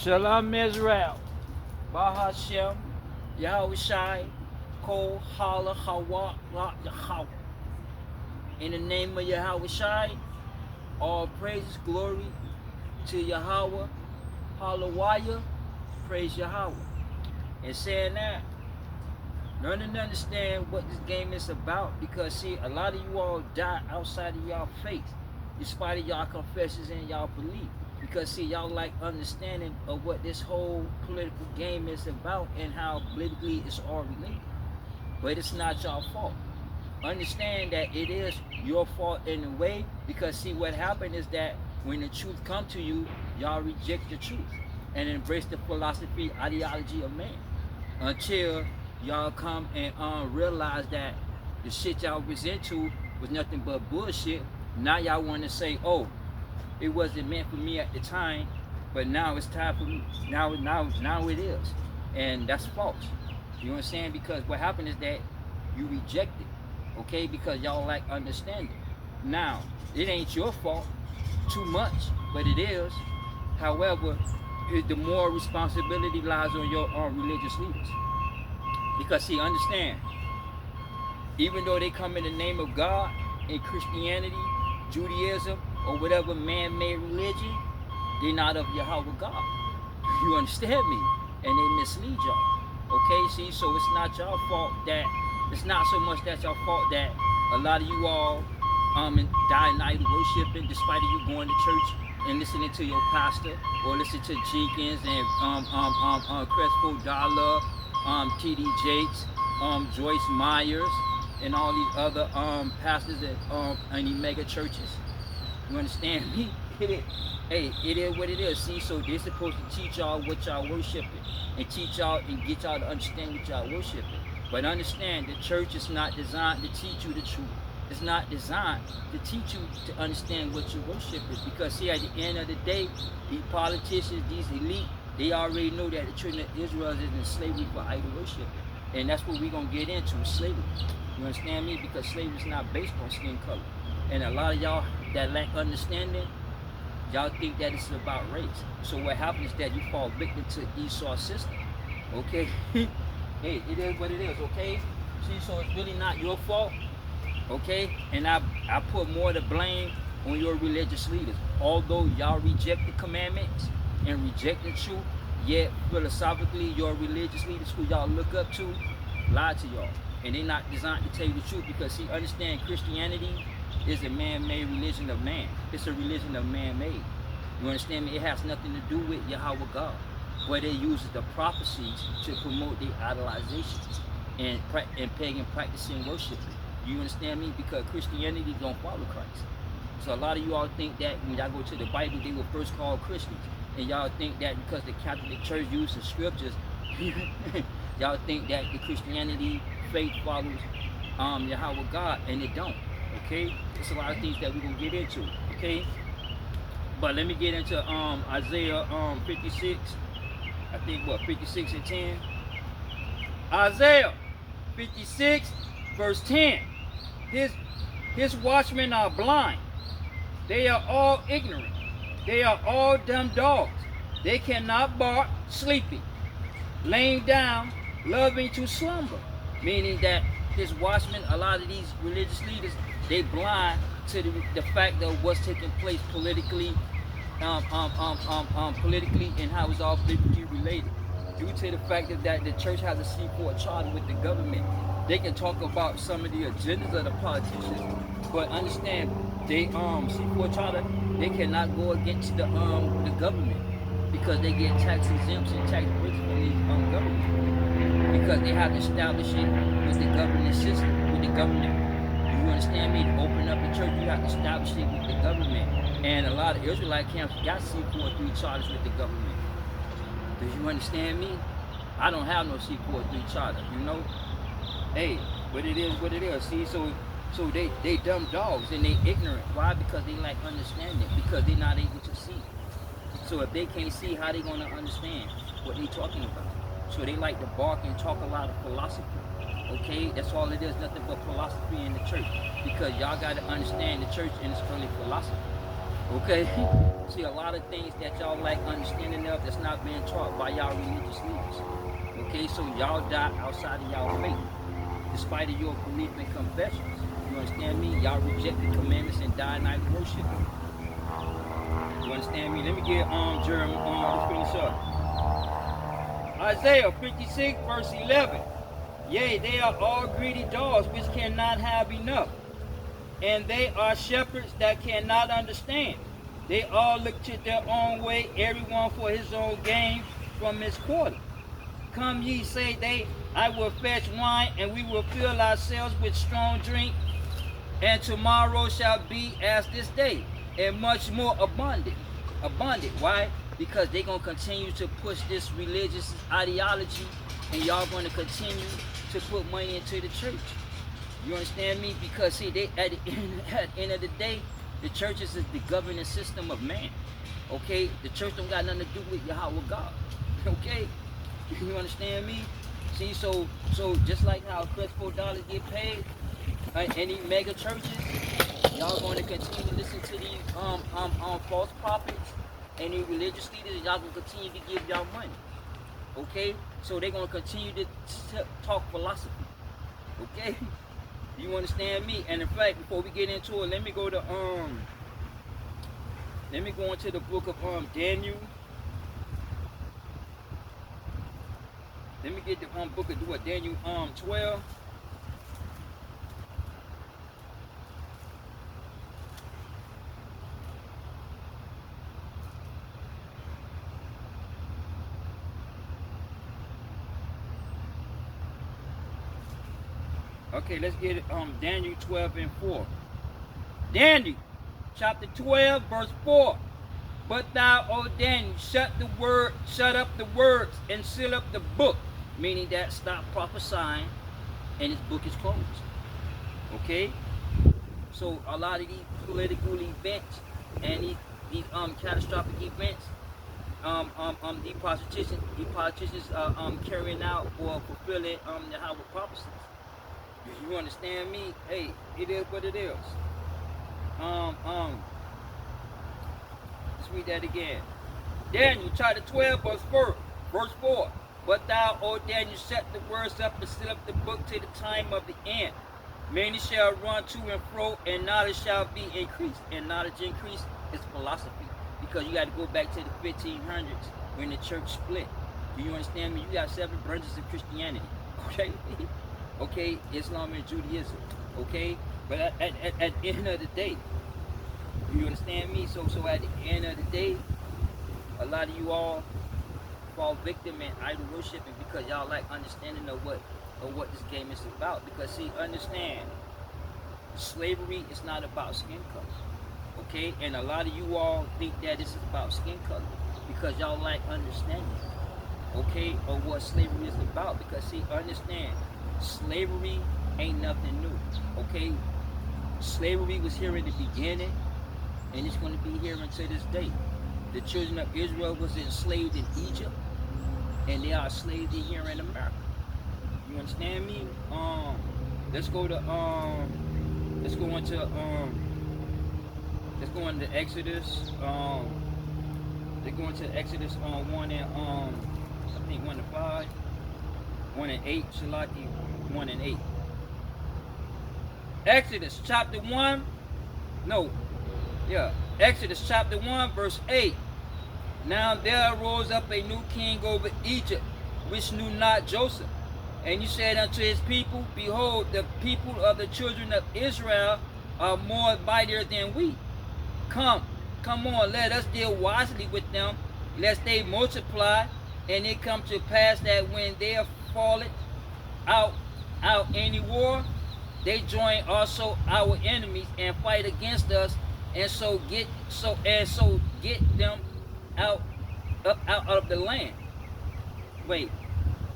Shalom Israel. Bahashem. Yahweh Shai. Kol Hala Hawa La Yahweh. In the name of Yahweh Shai, all praises, glory to Yahweh. Hallelujah. Praise Yahweh. And saying that, learning to understand what this game is about, because see, a lot of you all die outside of y'all faith, despite of y'all confessions and y'all belief. Because see, y'all like understanding of what this whole political game is about and how politically it's all related. But it's not y'all fault. Understand that it is your fault in a way, because see, what happened is that when the truth come to you, y'all reject the truth and embrace the philosophy, ideology of man, until y'all come and realize that the shit y'all was into was nothing but bullshit. Now y'all want to say, oh, it wasn't meant for me at the time, but now it's time for me. Now it is. And that's false. You know what I'm saying? Because what happened is that you reject it, okay? Because y'all lack understanding. Now, it ain't your fault too much, but it is. However, the more responsibility lies on your religious leaders. Because see, understand, even though they come in the name of God in Christianity, Judaism, or whatever man-made religion, they're not of Yahweh God. You understand me? And they mislead y'all. Okay, see, so it's not y'all fault that, it's not so much that y'all fault that a lot of you all die in idol worshiping, despite of you going to church and listening to your pastor, or listen to Jenkins and Crespo Dollar, T.D. Jakes, Joyce Myers, and all these other pastors at any mega churches. You understand me? Hey, it is what it is. See, so they're supposed to teach y'all what y'all worshiping, and teach y'all and get y'all to understand what y'all worshiping. But understand, the church is not designed to teach you the truth. It's not designed to teach you to understand what you're worshiping. Because see, at the end of the day, these politicians, these elite, they already know that the children of Israel is in slavery for idol worship. And that's what we're going to get into, slavery. You understand me? Because slavery is not based on skin color. And a lot of y'all that lack understanding, y'all think that it's about race. So what happens is that you fall victim to Esau's system. Okay? Hey, it is what it is, okay? See, so it's really not your fault. Okay? And I put more of the blame on your religious leaders. Although y'all reject the commandments and reject the truth, yet philosophically your religious leaders who y'all look up to lie to y'all. And they're not designed to tell you the truth, because see, understand, Christianity is a man-made religion of man. It's a religion of man-made. You understand me? It has nothing to do with Yahweh God. But it uses the prophecies to promote the idolizations and pagan practicing worship. You understand me? Because Christianity don't follow Christ. So a lot of you all think that when y'all go to the Bible, they were first called Christians. And y'all think that because the Catholic Church uses scriptures, y'all think that the Christianity faith follows Yahweh God, and it don't. Okay? There's a lot of things that we're going to get into. Okay? But let me get into Isaiah 56. I think, 56 and 10. Isaiah 56, verse 10. His watchmen are blind. They are all ignorant. They are all dumb dogs. They cannot bark, sleeping, laying down, loving to slumber. Meaning that his watchmen, a lot of these religious leaders, they blind to the fact of what's taking place politically, politically, and how it's all politically related. Due to the fact that the church has a C4 charter with the government, they can talk about some of the agendas of the politicians, but understand they C4 charter, they cannot go against the government, because they get tax exempts and tax breaks from the government, because they have to establish it with the government system, with the government. You understand me? To open up a church, you have to establish it with the government. And a lot of Israelite camps got C4-3 charters with the government. Do you understand me? I don't have no C4-3 charter, you know? Hey, but it is what it is. See, so they dumb dogs and they ignorant. Why? Because they lack understanding, because they're not able to see. So if they can't see, how they gonna understand what they talking about? So they like to bark and talk a lot of philosophy. Okay, that's all it is, nothing but philosophy in the church. Because y'all gotta understand the church and it's only philosophy. Okay? See, a lot of things that y'all like understanding of that's not being taught by y'all religious leaders. Okay, so y'all die outside of y'all faith, despite of your belief and confessions. You understand me? Y'all reject the commandments and die in idol worship. You understand me? Let me get Jeremiah. Let's finish up. Isaiah 56 verse 11. Yea, they are all greedy dogs which cannot have enough, and they are shepherds that cannot understand. They all look to their own way, everyone for his own gain from his quarter. Come ye, say they, I will fetch wine, and we will fill ourselves with strong drink, and tomorrow shall be as this day, and much more abundant. Abundant. Why? Because they're going to continue to push this religious ideology, and y'all going to continue to put money into the church. You understand me? Because see, they at the end of the day, the churches is the governing system of man. Okay? The church don't got nothing to do with Yahweh God. Okay? You understand me? See, so just like how $4 get paid, any mega churches, y'all going to continue to listen to these false prophets and these religious leaders, and y'all going to continue to give y'all money. Okay? So they're going to continue to talk philosophy. Okay? You understand me? And in fact, before we get into it, let me go into the book of Daniel. Let me get the book of Daniel 12. Okay, let's get it. Daniel 12 and 4. Daniel, chapter 12, verse 4. But thou, O Daniel, shut up the words and seal up the book. Meaning that stop prophesying and his book is closed. Okay? So a lot of these political events and these catastrophic events, the politicians carrying out or fulfilling the Howard prophecies. You understand me? Hey, it is what it is. Let's read that again. Daniel chapter 12 verse 4. But thou, O Daniel, set the words up and seal up the book to the time of the end. Many shall run to and fro, and knowledge shall be increased. And knowledge increase is philosophy. Because you got to go back to the 1500s when the church split. Do you understand me? You got 7 branches of Christianity. Okay? Okay, Islam and Judaism, okay? But at the end of the day, you understand me? So at the end of the day, a lot of you all fall victim in idol worshiping because y'all like understanding of what this game is about. Because see, understand, slavery is not about skin color, okay? And a lot of you all think that this is about skin color because y'all like understanding, okay, of what slavery is about. Because see, understand, slavery ain't nothing new, okay? Slavery was here in the beginning, and it's going to be here until this day. The children of Israel was enslaved in Egypt, and they are enslaved here in America. You understand me? Let's go into Exodus. Let's go into Exodus 1 and I think 1 to 5, 1 and 8, Shalaki 1 and 8. Exodus chapter 1, Exodus chapter 1 verse 8. Now there arose up a new king over Egypt, which knew not Joseph. And he said unto his people, behold, the people of the children of Israel are more mightier than we. Come on, let us deal wisely with them, lest they multiply. And it come to pass that when they are fallen out any war, they join also our enemies and fight against us, and so get them out of the land. Wait,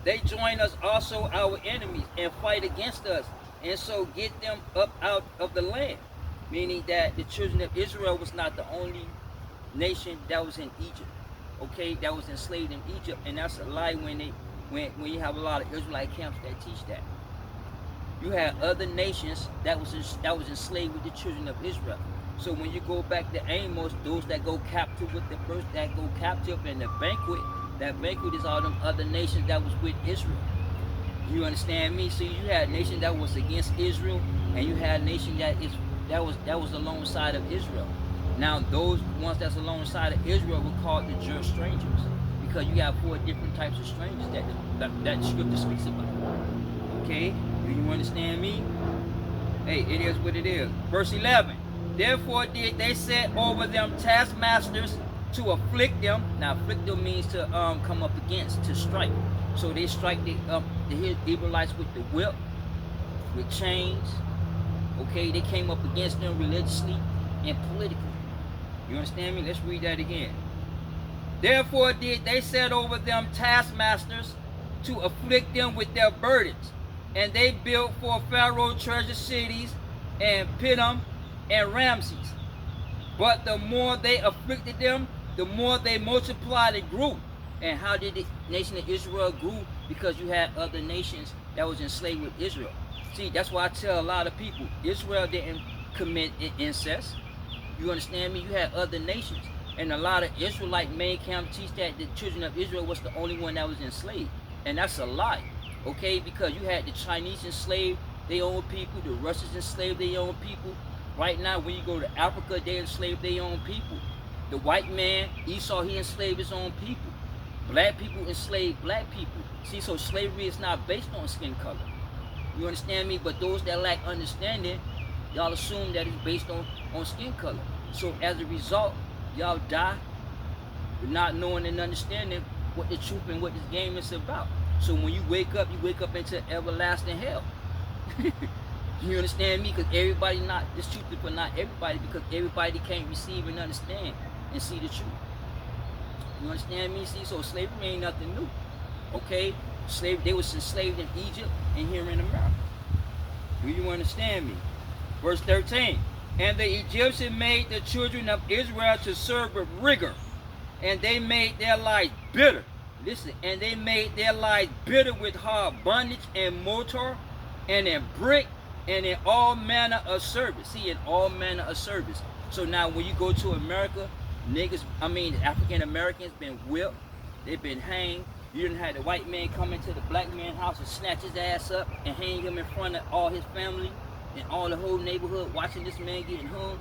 they join us also our enemies and fight against us, and so get them up out of the land. Meaning that the children of Israel was not the only nation that was in Egypt, okay, that was enslaved in Egypt. And that's a lie when you have a lot of Israelite camps that teach that. You had other nations that was enslaved with the children of Israel. So when you go back to Amos, those that go captive with the first, that go captive in the banquet, that banquet is all them other nations that was with Israel. You understand me? So you had a nation that was against Israel, and you had a nation that was alongside of Israel. Now those ones that's alongside of Israel were called the just strangers, because you have 4 different types of strangers that the scripture speaks about. Okay, do you understand me? Hey, it is what it is. Verse 11. Therefore did they set over them taskmasters to afflict them. Now afflict them means to come up against, to strike. So they strike the Israelites with the whip, with chains. Okay, they came up against them religiously and politically. You understand me? Let's read that again. Therefore did they set over them taskmasters to afflict them with their burdens. And they built for Pharaoh treasure cities, and Pithom and Ramses. But the more they afflicted them, the more they multiplied and grew. And how did the nation of Israel grew? Because you had other nations that was enslaved with Israel. See, that's why I tell a lot of people, Israel didn't commit incest. You understand me? You had other nations. And a lot of Israelite main camp teach that the children of Israel was the only one that was enslaved. And that's a lie. Okay, because you had the Chinese enslaved their own people, the Russians enslaved their own people. Right now, when you go to Africa, they enslave their own people. The white man, Esau, he enslaved his own people. Black people enslave black people. See, so slavery is not based on skin color. You understand me? But those that lack understanding, y'all assume that it's based on skin color. So as a result, y'all die not knowing and understanding what the truth and what this game is about. So when you wake up into everlasting hell. You understand me? Because everybody not, this truth is for not everybody, because everybody can't receive and understand and see the truth. You understand me? See, so slavery ain't nothing new. Okay? They was enslaved in Egypt and here in America. Do you understand me? Verse 13. And the Egyptians made the children of Israel to serve with rigor, and they made their lives bitter. Listen, and they made their lives bitter with hard bondage and mortar and in brick and in all manner of service. See, in all manner of service. So now when you go to America, African Americans been whipped, they've been hanged. You done had the white man come into the black man's house and snatch his ass up and hang him in front of all his family and all the whole neighborhood watching this man getting hung.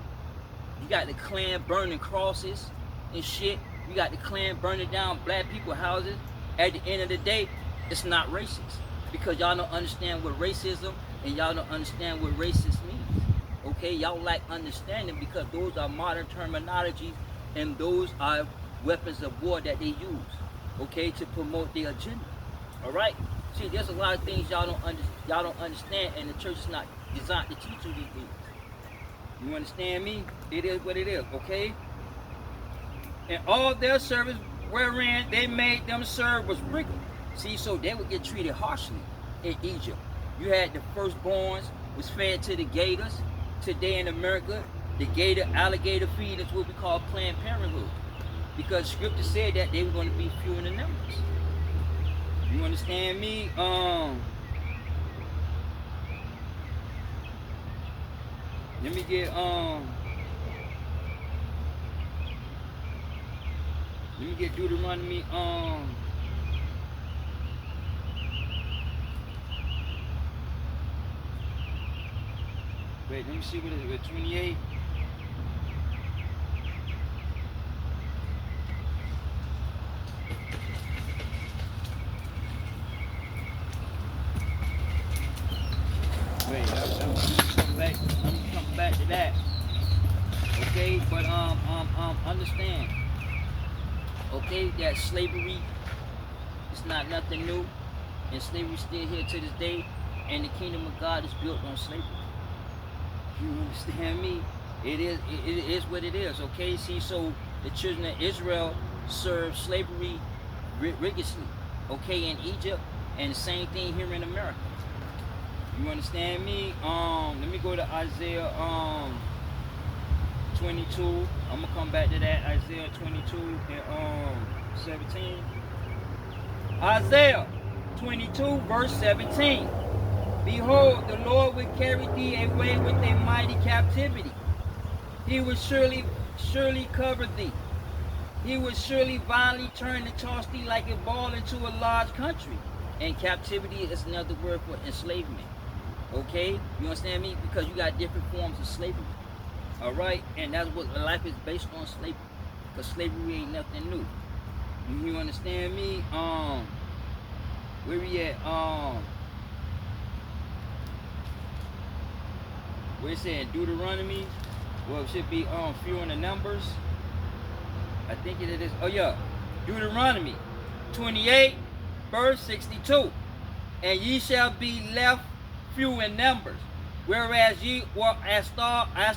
You got the Klan burning crosses and shit. You got the Klan burning down black people's houses. At the end of the day, it's not racist, because y'all don't understand what racism and y'all don't understand what racist means. Okay, y'all lack understanding, because those are modern terminologies and those are weapons of war that they use, okay, to promote their agenda. All right. See, there's a lot of things y'all don't understand, and the church is not designed to teach you these things. You understand me? It is what it is. Okay. And all their service wherein they made them serve was rigor. See, so they would get treated harshly in Egypt. You had the firstborns was fed to the gators. Today in America, the alligator feed is what we call Planned Parenthood, because Scripture said that they were going to be few in the numbers. You understand me? Let me get Deuteronomy wait, let me see what it is, 28. Wait, I'm come back to that. Okay, but understand. Okay, that slavery is not nothing new, and slavery is still here to this day, and the kingdom of God is built on slavery. You understand me? It is what it is. Okay, see, so the children of Israel served slavery rigorously. Okay, in Egypt, and the same thing here in America. You understand me? Let me go to Isaiah 22. I'm gonna come back to that. Isaiah 22 and 17. Isaiah 22 verse 17. Behold, the Lord will carry thee away with a mighty captivity, He would surely cover thee. He would surely violently turn and toss thee like a ball into a large country. And captivity is another word for enslavement. Okay? You understand me? Because you got different forms of slavery. Alright? And that's what life is based on, slavery. Because slavery ain't nothing new. You understand me? Where we at? Where it said Deuteronomy? Well, it should be few in the numbers. I think it is. Oh yeah, Deuteronomy 28, verse 62. And ye shall be left few in numbers, whereas ye were as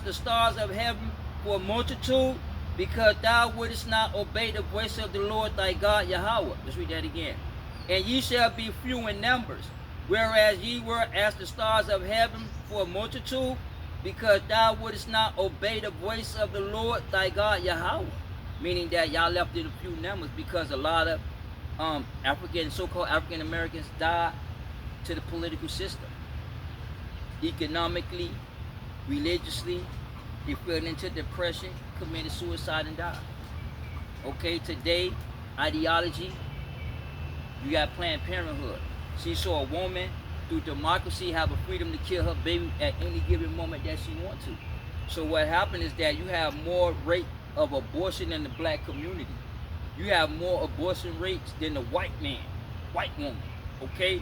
the stars of heaven for a multitude, because thou wouldest not obey the voice of the Lord thy God Yahweh. Let's read that again. And ye shall be few in numbers, whereas ye were as the stars of heaven for a multitude, because thou wouldest not obey the voice of the Lord thy God Yahweh. Meaning that y'all left in a few numbers because a lot of so-called African Americans died to the political system. Economically, religiously, they fell into depression, committed suicide, and died. Okay, today, ideology, you got Planned Parenthood. She saw a woman, through democracy, have a freedom to kill her baby at any given moment that she wants to. So what happened is that you have more rate of abortion in the black community. You have more abortion rates than the white woman, okay?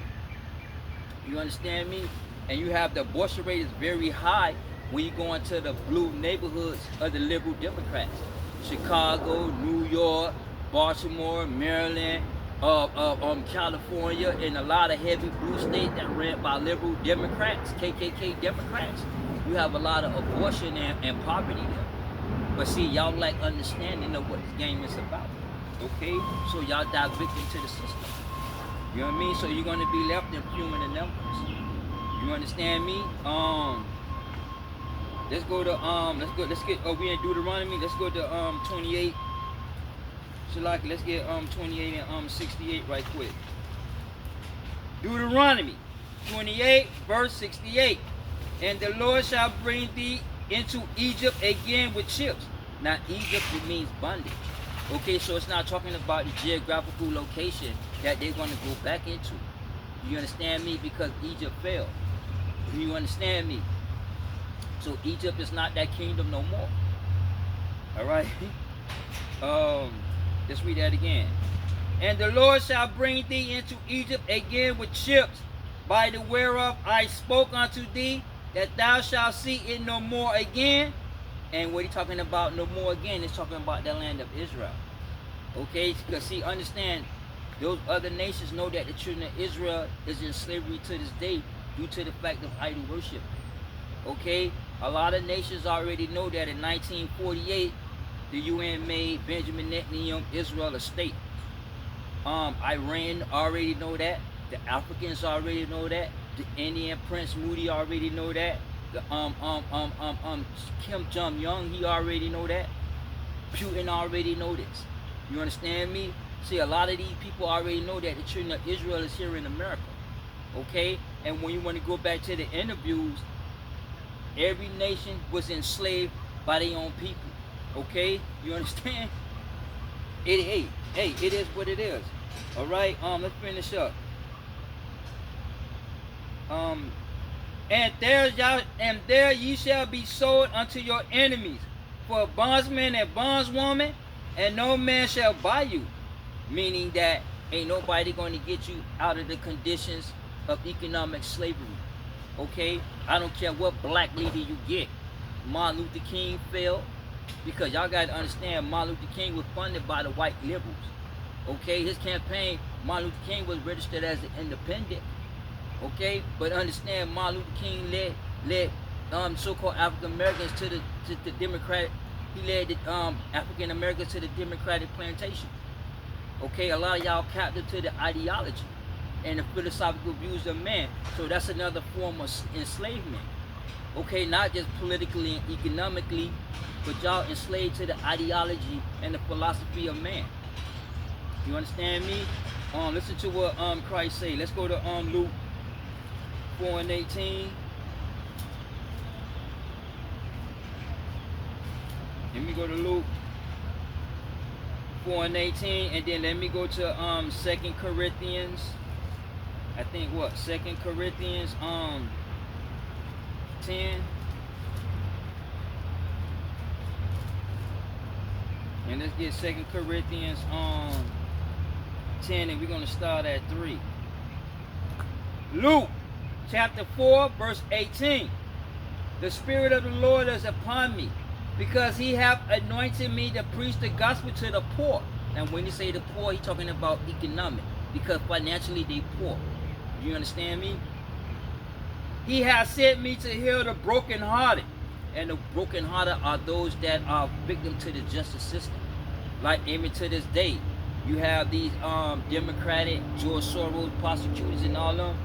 You understand me? And you have the abortion rate is very high when you go into the blue neighborhoods of the liberal Democrats. Chicago, New York, Baltimore, Maryland, California, and a lot of heavy blue states that ran by liberal Democrats, KKK Democrats. You have a lot of abortion and poverty there. But see, y'all lack understanding of what this game is about. Okay? So y'all die victim to the system. You know what I mean? So you're gonna be left in human and numbers. You understand me? Let's go to we in Deuteronomy. Let's go to 28. Shalaki, let's get 28 and 68 right quick. Deuteronomy 28, verse 68. And the Lord shall bring thee into Egypt again with ships. Now Egypt, it means bondage. Okay, so it's not talking about the geographical location that they're going to go back into. You understand me? Because Egypt fell. You understand me? So Egypt is not that kingdom no more. Alright? Let's read that again. And the Lord shall bring thee into Egypt again with ships, by the whereof I spoke unto thee, that thou shalt see it no more again. And what he's talking about no more again is talking about the land of Israel. Okay, because see, understand, those other nations know that the children of Israel is in slavery to this day due to the fact of idol worship. Okay, a lot of nations already know that in 1948, the UN made Benjamin Netanyahu Israel a state. Iran already know that. The Africans already know that. The Indian Prince Moody already know that. The Kim Jong-un, he already know that. Putin already know this. You understand me? See, a lot of these people already know that the children of Israel is here in America. Okay? And when you want to go back to the interviews, every nation was enslaved by their own people. Okay? You understand? It is what it is. Alright, let's finish up. And there ye shall be sold unto your enemies for a bondsman and bondswoman, and no man shall buy you. Meaning that ain't nobody going to get you out of the conditions of economic slavery. Okay? I don't care what black leader you get. Martin Luther King fell because y'all got to understand Martin Luther King was funded by the white liberals. Okay? His campaign, Martin Luther King was registered as an independent. Okay? But understand Martin Luther King led so-called African Americans to the Democratic. He led the African Americans to the Democratic plantation. Okay, a lot of y'all captive to the ideology and the philosophical views of man. So that's another form of enslavement. Okay, not just politically and economically, but y'all enslaved to the ideology and the philosophy of man. You understand me? Listen to what Christ say. Let's go to Luke 4:18. Let me go to Luke 4:18, and then let me go to 2 Corinthians. I think what 2 Corinthians 10. And let's get 2 Corinthians 10, and we're gonna start at 3. Luke chapter 4, verse 18. The Spirit of the Lord is upon me, because he hath anointed me to preach the gospel to the poor. And when you say the poor, he's talking about economic, because financially they poor. You understand me? He has sent me to heal the brokenhearted. And the brokenhearted are those that are victim to the justice system. Like even to this day, you have these Democratic George Soros prosecutors and all of them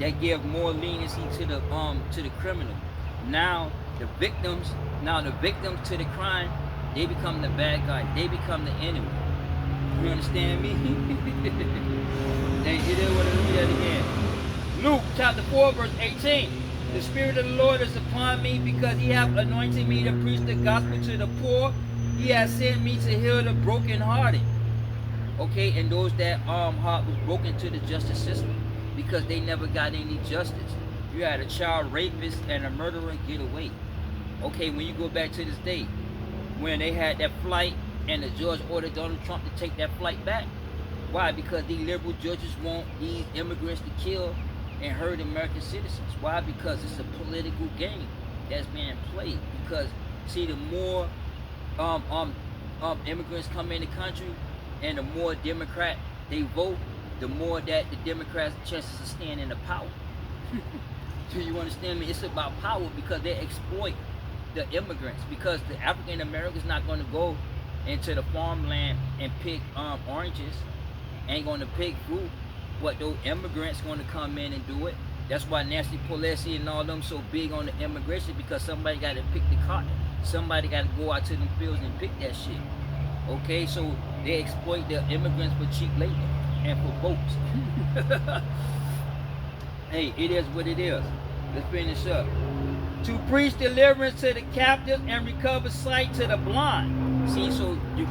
that give more leniency to the criminal. Now the victims to the crime, they become the bad guy. They become the enemy. You understand me? It is what it is. That again. Luke chapter 4, verse 18. The Spirit of the Lord is upon me, because he hath anointed me to preach the gospel to the poor. He has sent me to heal the brokenhearted. Okay, and those that heart was broken to the justice system, because they never got any justice. You had a child rapist and a murderer get away. Okay, when you go back to this day, when they had that flight and the judge ordered Donald Trump to take that flight back. Why? Because these liberal judges want these immigrants to kill and hurt American citizens. Why? Because it's a political game that's being played. Because see, the more immigrants come in the country, and the more Democrat they vote, the more that the Democrats' chances of staying in the power. Do you understand me? It's about power, because they exploit the immigrants. Because the African Americans not going to go into the farmland and pick oranges, ain't going to pick fruit. But those immigrants going to come in and do it. That's why Nancy Pelosi and all them so big on the immigration, because somebody got to pick the cotton. Somebody got to go out to them fields and pick that shit. Okay, so they exploit the immigrants for cheap labor and for votes. Hey, it is what it is. Let's finish up. To preach deliverance to the captives and recover sight to the blind. See, so you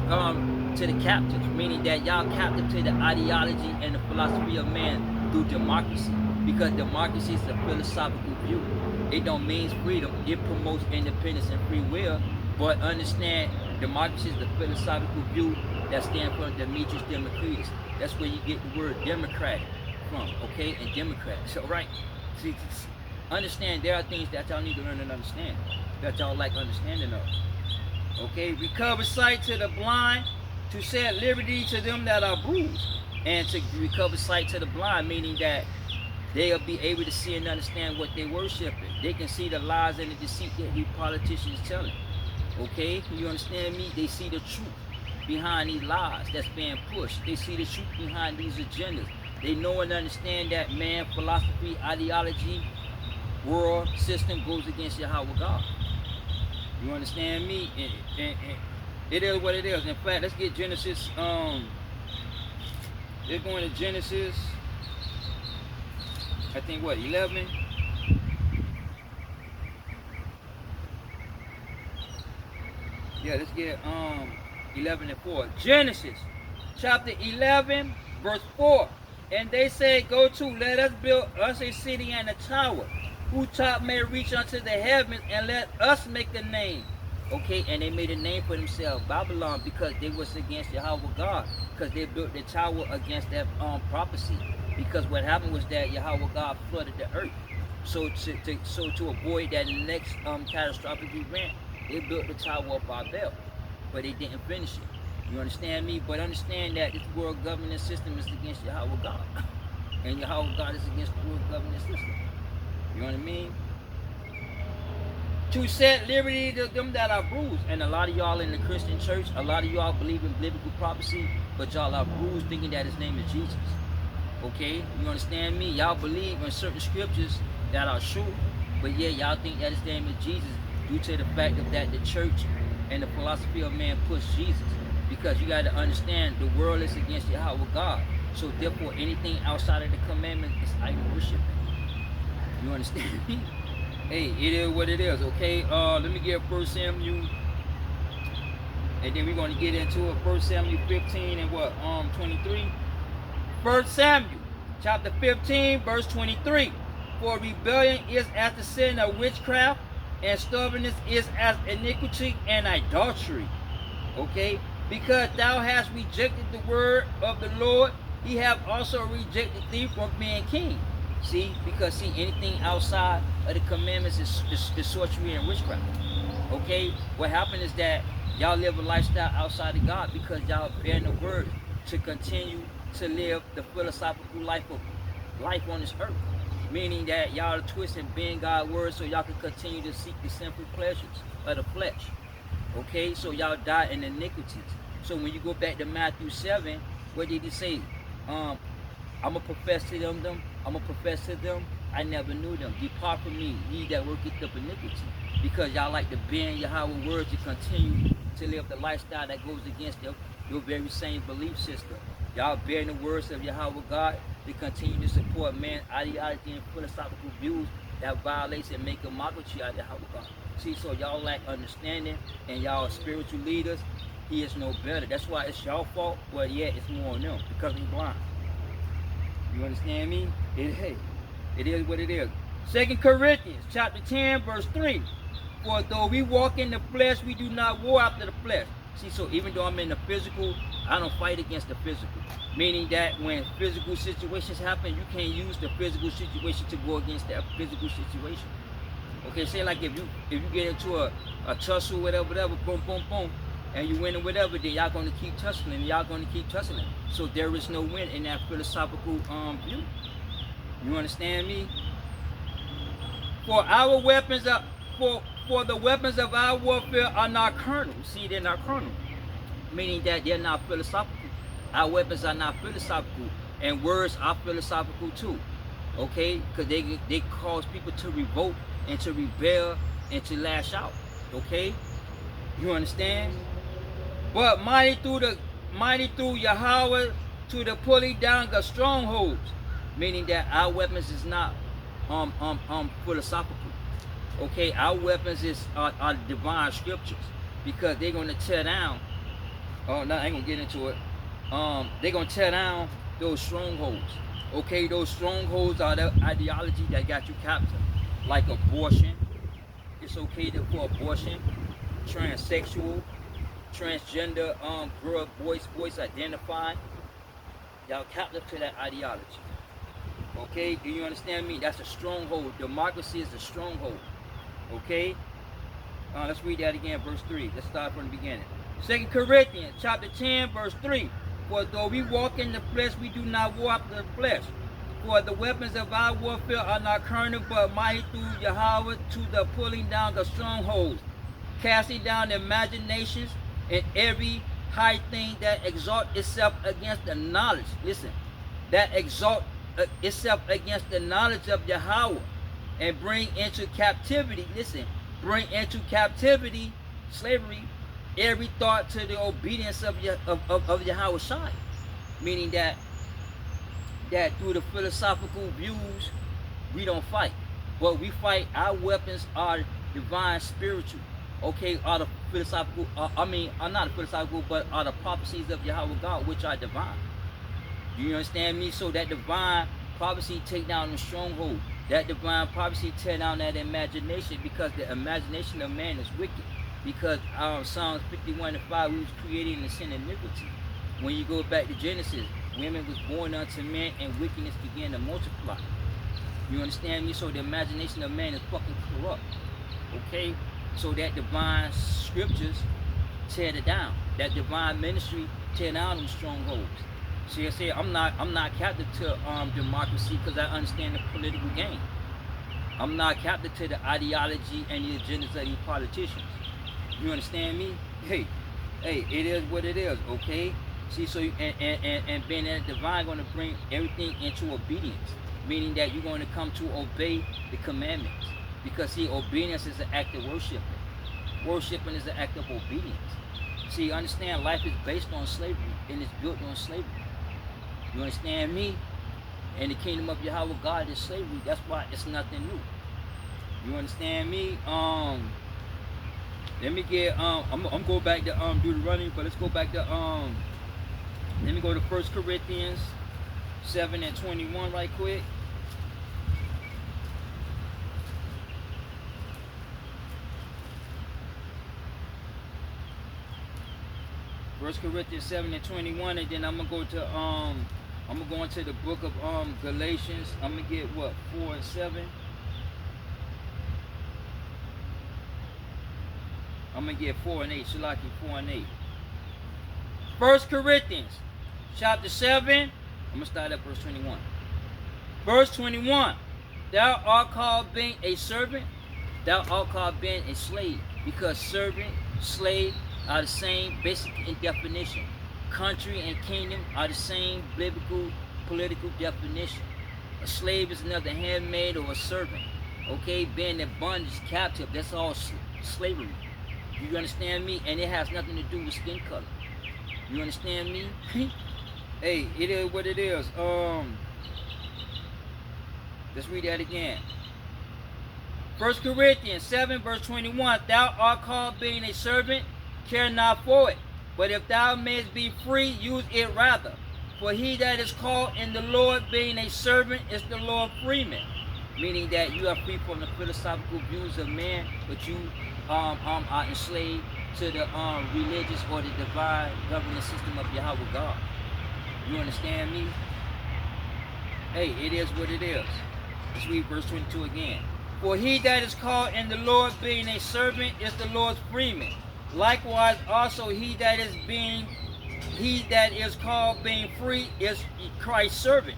to the captives, meaning that y'all captive to the ideology and the philosophy of man through democracy, because democracy is a philosophical view. It don't mean freedom. It promotes independence and free will. But understand, democracy is the philosophical view that stands for Demetrius Democritus. That's where you get the word democratic from, okay? And democrat. So right, see, understand there are things that y'all need to learn and understand, that y'all like understanding of. Okay, recover sight to the blind, to set liberty to them that are bruised, and to recover sight to the blind, meaning that they'll be able to see and understand what they're worshiping. They can see the lies and the deceit that these politicians telling. Okay, you understand me? They see the truth behind these lies that's being pushed. They see the truth behind these agendas. They know and understand that man, philosophy, ideology, world system goes against Yahweh God. You understand me? And it is what it is. In fact, let's get Genesis. They're going to Genesis, I think what, 11? Yeah, let's get 11 and 4. Genesis chapter 11, verse 4. And they said, go to, let us build us a city and a tower, whose top may reach unto the heavens, and let us make a name. Okay, and they made a name for themselves, Babylon, because they was against Yahweh God, because they built the tower against that prophecy. Because what happened was that Yahweh God flooded the earth. So to avoid that next catastrophic event, they built the tower of Babel, but they didn't finish it. You understand me? But understand that this world governance system is against Yahweh God, and Yahweh God is against the world governance system. You know what I mean? To set liberty to them that are bruised. And a lot of y'all in the Christian church, a lot of y'all believe in biblical prophecy, but y'all are bruised thinking that his name is Jesus. Okay? You understand me? Y'all believe in certain scriptures that are true, but yeah, y'all think that his name is Jesus due to the fact that the church and the philosophy of man push Jesus. Because you got to understand, the world is against Yahweh God. So therefore, anything outside of the commandment is idol worship. You understand me? Hey, it is what it is, okay? Let me get 1 Samuel And then we're going to get into it. 1 Samuel 15 and what? 23. 1 Samuel chapter 15 verse 23. For rebellion is as the sin of witchcraft, and stubbornness is as iniquity and idolatry. Okay? Because thou hast rejected the word of the Lord, he have also rejected thee from being king. See? Because see, anything outside of the commandments is sorcery and witchcraft. Okay? What happened is that y'all live a lifestyle outside of God because y'all bearing the word to continue to live the philosophical life on this earth. Meaning that y'all are twisting being God's word so y'all can continue to seek the sinful pleasures of the flesh. Okay, so y'all die in iniquities. So when you go back to Matthew 7, what did he say? I'm going to profess to them, I never knew them. Depart from me, ye that worketh up iniquity. Because y'all like to bend Yahweh's words to continue to live the lifestyle that goes against your very same belief system. Y'all bearing the words of Yahweh God to continue to support man's ideology and philosophical views that violates and make a mockery out of Yahweh God. See, so y'all lack understanding, and y'all spiritual leaders, he is no better. That's why it's y'all fault, but yet it's more on them because he's blind. You understand me? It is what it is. 2 Corinthians chapter 10 verse 3. For though we walk in the flesh, we do not war after the flesh. See, so even though I'm in the physical, I don't fight against the physical. Meaning that when physical situations happen, you can't use the physical situation to go against that physical situation. Okay, say like if you get into a tussle, whatever, boom, boom, boom, and you win or whatever, then y'all gonna keep tussling, So there is no win in that philosophical view. You understand me? For our weapons are for the weapons of our warfare are not carnal. See, they're not carnal. Meaning that they're not philosophical. Our weapons are not philosophical. And words are philosophical too. Okay? Because they cause people to revolt and to rebel and to lash out. Okay? You understand? But mighty through Yahweh to the pulling down the strongholds. Meaning that our weapons is not philosophical. Okay, our weapons are divine scriptures, because they're gonna tear down. Oh no, I ain't gonna get into it. They're gonna tear down those strongholds. Okay, those strongholds are the ideology that got you captive, like abortion. It's okay for abortion, transsexual, transgender, girl, voice identified. Y'all captive to that ideology. Okay, do you understand me? That's a stronghold. Democracy is a stronghold. Okay, let's read that again, verse 3. Let's start from the beginning. 2 Corinthians chapter 10 verse 3. For though we walk in the flesh, we do not war after the flesh. For the weapons of our warfare are not carnal, but mighty through Yahweh to the pulling down the strongholds, casting down the imaginations and every high thing that exalt itself against the knowledge. Listen, that exalt itself against the knowledge of Yahweh, and bring into captivity, slavery, every thought to the obedience of Yahweh Shai. Meaning that through the philosophical views, we don't fight. But we fight, our weapons are divine spiritual. Okay, are the philosophical, are not philosophical, but are the prophecies of Yahweh God, which are divine. Do you understand me? So that divine prophecy take down the stronghold. That divine prophecy tear down that imagination, because the imagination of man is wicked. Because Psalms 51:5, we was created in the sin and iniquity. When you go back to Genesis, women was born unto men and wickedness began to multiply. You understand me? So the imagination of man is fucking corrupt. Okay? So that divine scriptures tear it down. That divine ministry tear down them strongholds. See, I say I'm not captive to democracy, because I understand the political game. I'm not captive to the ideology and the agendas of these politicians. You understand me? Hey, it is what it is, okay? See, so and being that divine going to bring everything into obedience, meaning that you're going to come to obey the commandments. Because see, obedience is an act of worshiping. Worshiping is an act of obedience. See, understand, life is based on slavery, and it's built on slavery. You understand me? And the kingdom of Yahweh God is slavery. That's why it's nothing new. You understand me? Let me get I'm go back to Deuteronomy, but let's go back to let me go to 1 Corinthians 7 and 21 right quick. First Corinthians 7 and 21, and then I'm gonna go to I'm gonna go into the book of Galatians. I'm gonna get what, 4 and 7. I'm gonna get 4 and 8. Shalaki 4 and 8. 1 Corinthians chapter 7. I'm gonna start at verse 21. Verse 21. Thou art called being a servant, thou art called being a slave, because servant, slave are the same basic in definition. Country and kingdom are the same biblical political definition. A slave is another handmaid or a servant. Okay, being in bondage, captive, that's all slavery. You understand me? And it has nothing to do with skin color. You understand me? Hey, it is what it is. Let's read that again. 1 Corinthians 7 verse 21. Thou art called being a servant, care not for it. But if thou mayest be free, use it rather. For he that is called in the Lord being a servant is the Lord freeman. Meaning that you are free from the philosophical views of man, but you are enslaved to the religious or the divine governing system of Yahweh God. You understand me? Hey, it is what it is. Let's read verse 22 again. For he that is called in the Lord being a servant is the Lord's freeman. Likewise also he that is called being free is Christ's servant.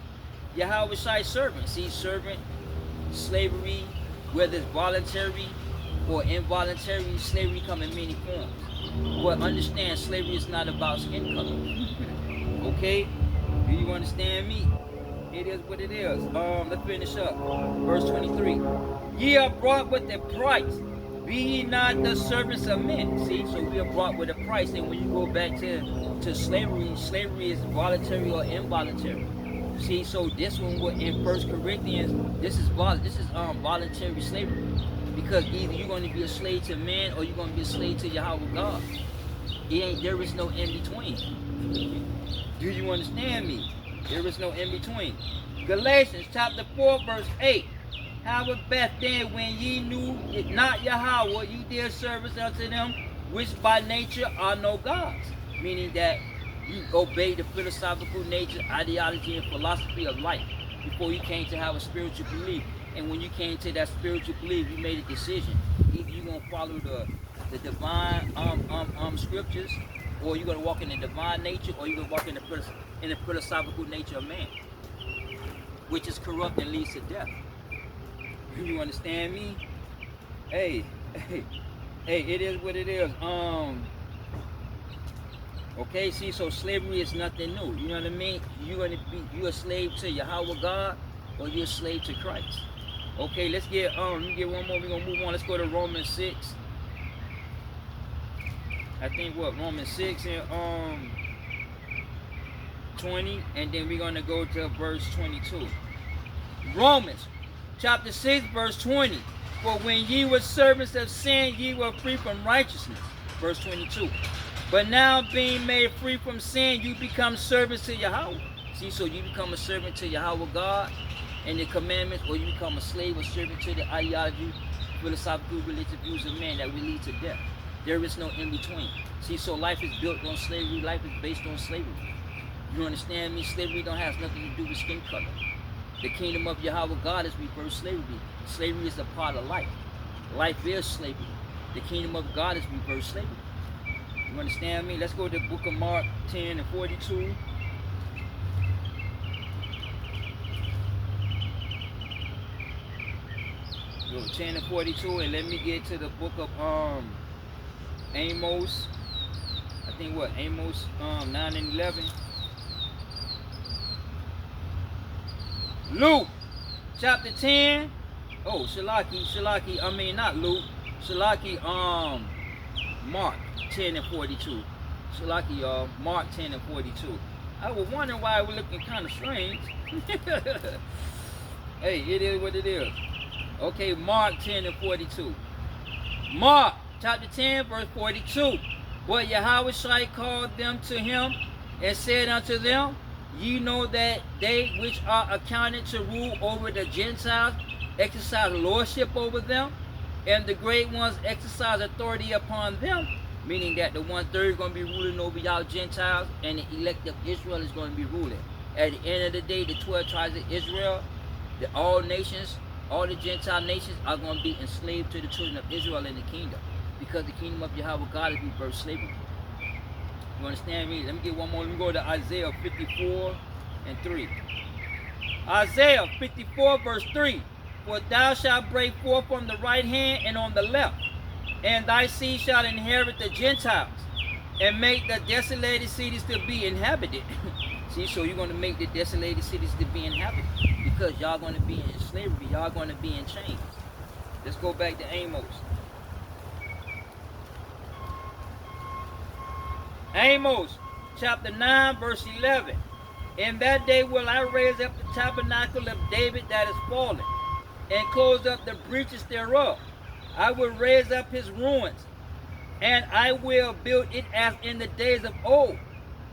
Yahweh Shai's servant. See, servant, slavery, whether it's voluntary or involuntary, slavery come in many forms. But understand, slavery is not about skin color. Okay? Do you understand me? It is what it is. Let's finish up. Verse 23. Ye are brought with a price. Be ye not the servants of men. See, so we are brought with a price. And when you go back to slavery, slavery is voluntary or involuntary. See, so this one in 1 Corinthians, this is voluntary slavery. Because either you're going to be a slave to man or you're going to be a slave to Yahweh God. There is no in between. Do you understand me? There is no in between. Galatians chapter 4 verse 8. How beth then when ye knew it not Yahweh, you did service unto them, which by nature are no gods. Meaning that you obey the philosophical nature, ideology, and philosophy of life before you came to have a spiritual belief. And when you came to that spiritual belief, you made a decision. Either you're going to follow the divine scriptures, or you're going to walk in the divine nature, or you're going to walk in the philosophical nature of man, which is corrupt and leads to death. Do you understand me? Hey, it is what it is. Okay, see, so slavery is nothing new. You know what I mean? You're a slave to Yahweh God, or you're a slave to Christ. Okay, let's get let me get one more. We're gonna move on. Let's go to Romans 6. I think Romans 6 and 20, and then we're gonna go to verse 22. Romans chapter 6 verse 20. For when ye were servants of sin, ye were free from righteousness. Verse 22. But now being made free from sin, you become servants to Yahweh. See, so you become a servant to Yahweh God and the commandments, or you become a slave or servant to the ideology, philosophical, religious views of man that will lead to death. There is no in between. See, so life is built on slavery. Life is based on slavery. You understand me? Slavery don't have nothing to do with skin color. The kingdom of Yahweh God is reverse slavery. Slavery is a part of life. Life is slavery. The kingdom of God is reverse slavery. You understand me? Let's go to the book of Mark 10 and 42. Go 10 and 42, and let me get to the book of Amos. I think Amos 9 and 11. Luke chapter 10. Oh, Shalaki, I mean not Luke. Shalaki, Mark 10 and 42. Shalaki, y'all. Mark 10 and 42. I was wondering why we're looking kind of strange. Hey, it is what it is. Okay, Mark 10 and 42. Mark chapter 10, verse 42. But Yahweh called them to him and said unto them, ye know that they which are accounted to rule over the Gentiles exercise lordship over them, and the great ones exercise authority upon them, meaning that the 1/3 is going to be ruling over y'all Gentiles, and the elect of Israel is going to be ruling. At the end of the day, the 12 tribes of Israel, all nations, all the Gentile nations are going to be enslaved to the children of Israel in the kingdom, because the kingdom of Yahweh God is reversed slavery. You understand me? Let me get one more. Let me go to Isaiah 54 and 3. Isaiah 54 verse 3. For thou shalt break forth from the right hand and on the left, and thy seed shall inherit the Gentiles, and make the desolated cities to be inhabited. See, so you're going to make the desolated cities to be inhabited, because y'all going to be in slavery. Y'all going to be in chains. Let's go back to Amos. Amos chapter 9 verse 11. In that day will I raise up the tabernacle of David that is fallen, and close up the breaches thereof. I will raise up his ruins, and I will build it as in the days of old,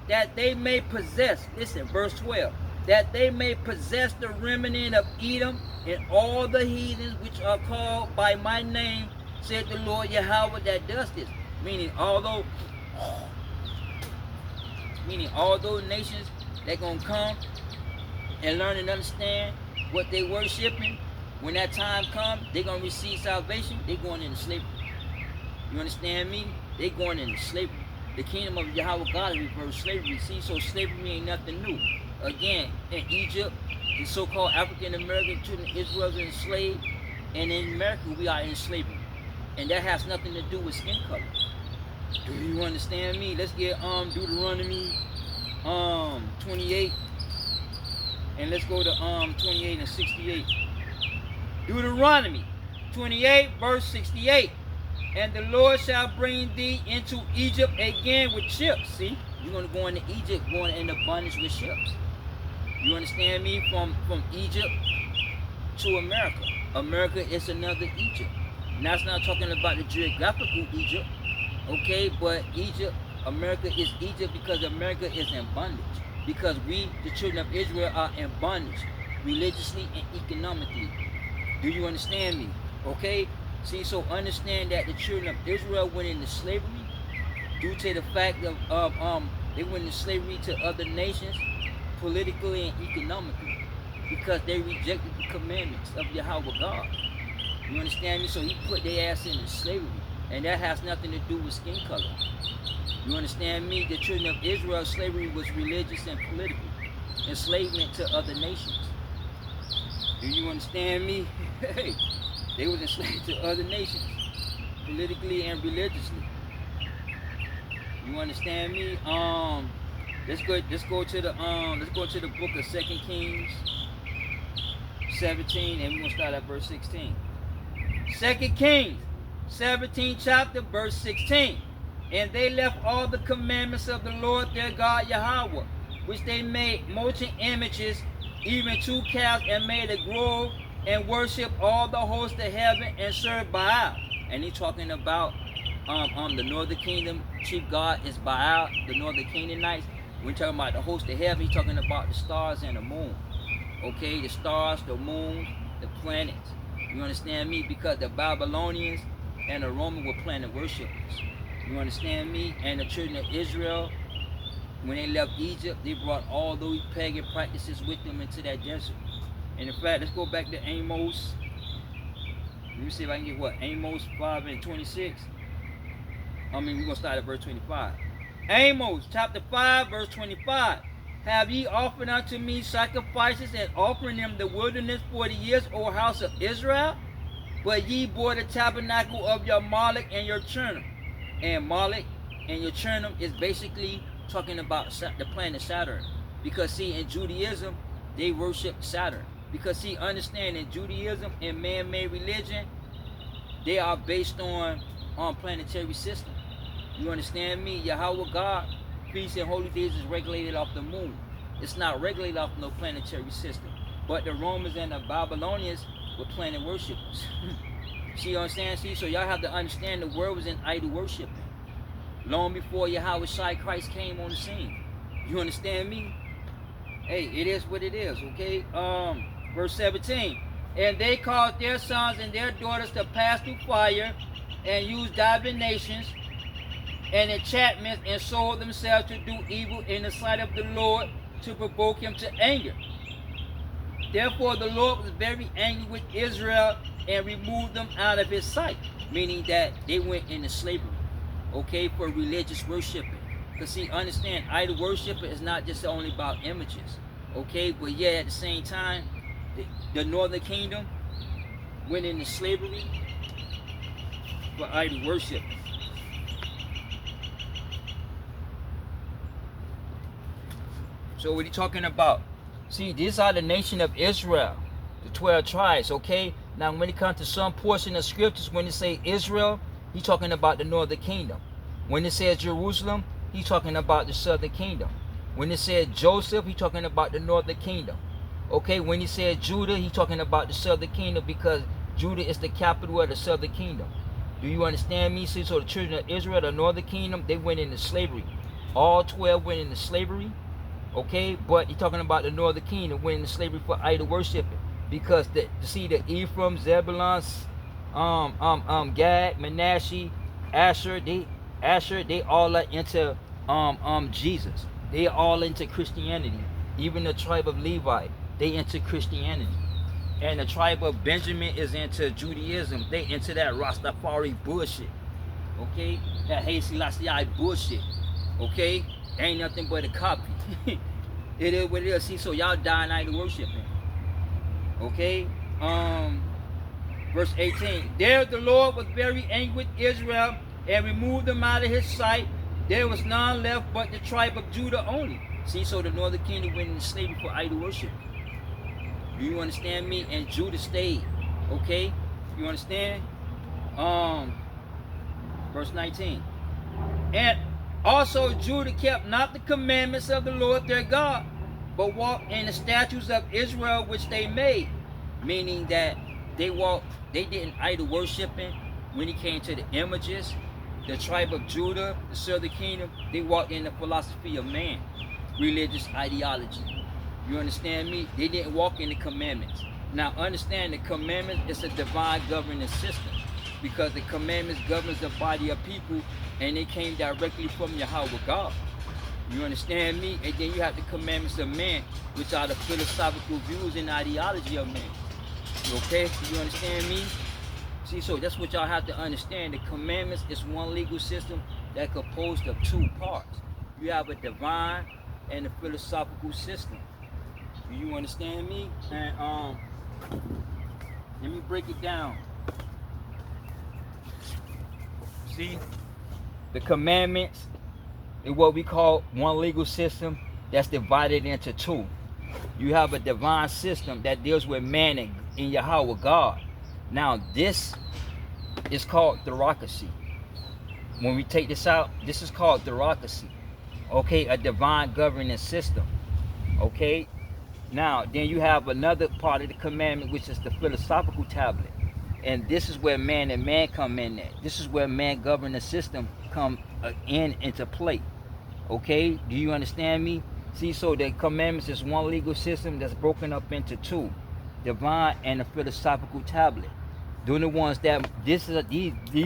that they may possess, listen, verse 12, that they may possess the remnant of Edom and all the heathens which are called by my name, said the Lord Yahweh that does this. Meaning all those nations that going to come and learn and understand what they worshiping. When that time comes, they're going to receive salvation. They're going into slavery. You understand me? They're going into slavery. The kingdom of Yahweh God is reversed slavery. See, so slavery ain't nothing new. Again, in Egypt, the so-called African American children of Israel is enslaved, and in America we are in slavery, and that has nothing to do with skin color. Do you understand me? Let's get Deuteronomy 28, and let's go to 28 and 68. Deuteronomy 28 verse 68. And the Lord shall bring thee into Egypt again with ships. See, you're going to go into Egypt, going into bondage with ships. You understand me? From Egypt to America. America is another Egypt. And that's not talking about the geographical Egypt, okay? But Egypt, America is Egypt because America is in bondage. Because we, the children of Israel, are in bondage, religiously and economically. Do you understand me? Okay? See, so understand that the children of Israel went into slavery due to the fact of they went into slavery to other nations, politically and economically, because they rejected the commandments of Yahweh God. You understand me? So he put their ass into slavery, and that has nothing to do with skin color. You understand me? The children of Israel, slavery was religious and political, enslavement to other nations. Do you understand me? Hey, they was enslaved to other nations, politically and religiously. You understand me? Let's go to the book of 2 Kings 17, and we're gonna start at verse 16. 2 Kings 17 chapter verse 16. And they left all the commandments of the Lord their God Yahweh, which they made molten images, even 2 calves, and made a grove, and worship all the hosts of heaven, and serve Baal. And he's talking about the northern kingdom. Chief god is Baal, the northern Canaanites. We're talking about the host of heaven. He's talking about the stars and the moon. Okay, the stars, the moon, the planets. You understand me? Because the Babylonians and the Romans were planet worshippers. You understand me? And the children of Israel, when they left Egypt, they brought all those pagan practices with them into that desert. And in fact, let's go back to Amos. Let me see if I can get what? Amos 5 and 26. We're going to start at verse 25. Amos chapter 5 verse 25. Have ye offered unto me sacrifices and offering them the wilderness 40 years, O house of Israel? But ye bore the tabernacle of your Moloch and your Chernim. And Moloch and your Chernim is basically talking about the planet Saturn. Because see, in Judaism, they worship Saturn. Because see, understand, in Judaism and man-made religion, they are based on planetary system. You understand me? Yahweh God, feasts and holy days is regulated off the moon. It's not regulated off no planetary system. But the Romans and the Babylonians were planet worshippers. See what I'm saying? See, so y'all have to understand the world was in idol worshiping long before Yahweh Shai Christ came on the scene. You understand me? Hey, it is what it is, okay? Verse 17. And they caused their sons and their daughters to pass through fire and use divinations and enchantments and sold themselves to do evil in the sight of the Lord to provoke him to anger. Therefore the Lord was very angry with Israel and removed them out of his sight, meaning that they went into slavery, okay, for religious worshiping. Because see, understand, idol worshiping is not just only about images, okay, but yeah, at the same time, the northern kingdom went into slavery for idol worshiping. So what are you talking about? See, these are the nation of Israel, the 12 tribes, okay? Now, when it comes to some portion of scriptures, when it say Israel, he's talking about the northern kingdom. When it says Jerusalem, he's talking about the southern kingdom. When it says Joseph, he's talking about the northern kingdom. Okay, when he says Judah, he's talking about the southern kingdom because Judah is the capital of the southern kingdom. Do you understand me? See, so the children of Israel, the northern kingdom, they went into slavery. All 12 went into slavery. Okay, but you're talking about the northern kingdom went into slavery for idol worshiping because the Ephraim, Zebulun, Gad, Manasseh, Asher, they all are into Jesus. They all into Christianity. Even the tribe of Levi, they into Christianity. And the tribe of Benjamin is into Judaism. They into that Rastafari bullshit. Okay, that Haile Selassie bullshit. Okay. Ain't nothing but a copy. It is what it is. See, so y'all dying idol worshiping. Okay? Verse 18. There the Lord was very angry with Israel and removed them out of his sight. There was none left but the tribe of Judah only. See, so the northern kingdom went into slavery for idol worship. Do you understand me? And Judah stayed. Okay? You understand? Verse 19. And also Judah kept not the commandments of the Lord their God, but walked in the statutes of Israel which they made. Meaning that they didn't idol worshiping when it came to the images. The tribe of Judah, the southern kingdom, they walked in the philosophy of man, religious ideology. You understand me? They didn't walk in the commandments. Now understand the commandments is a divine governing system because the commandments governs the body of people and they came directly from Yahweh God. You understand me? And then you have the commandments of man, which are the philosophical views and ideology of man. Okay? You understand me? See, so that's what y'all have to understand. The commandments is one legal system that's composed of two parts. You have a divine and a philosophical system. Do you understand me? And let me break it down. See? The commandments is what we call one legal system that's divided into two. You have a divine system that deals with man and Yahweh God. Now this is called theocracy. When we take this out, this is called theocracy. Okay, a divine governing system. Okay, now then you have another part of the commandment, which is the philosophical tablet. And this is where man and man come in at. This is where man governing system come into play. Okay, do you understand me? See, so the commandments is one legal system that's broken up into two, divine and the philosophical tablet. They're the ones that these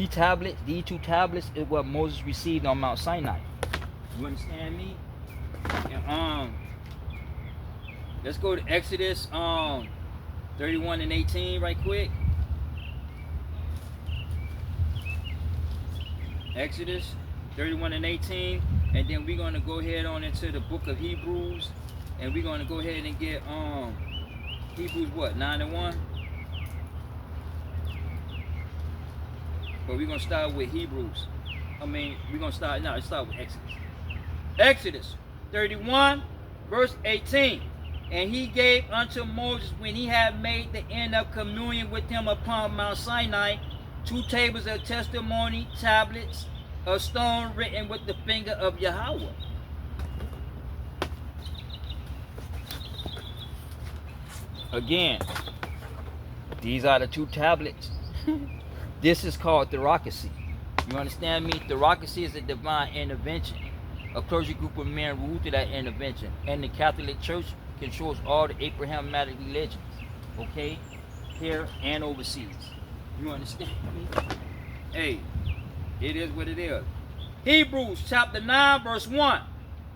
tablets, these two tablets is what Moses received on Mount Sinai. You understand me? And, let's go to Exodus 31 and 18 right quick. Exodus 31 and 18, and then we're going to go ahead on into the book of Hebrews, and we're going to go ahead and get Hebrews what, 9 and 1? But we're going to start with Hebrews. We're going to start with Exodus. Exodus 31 verse 18. And he gave unto Moses, when he had made the end of communion with him upon Mount Sinai, 2 tables of testimony, tablets of stone written with the finger of Yahweh. Again, these are the 2 tablets This is called theocracy. You understand me? Theocracy is a divine intervention. A clergy group of men rule through that intervention. And the Catholic Church controls all the Abrahamic religions. Okay? Here and overseas. You understand me? Hey, it is what it is. Hebrews chapter 9 verse 1.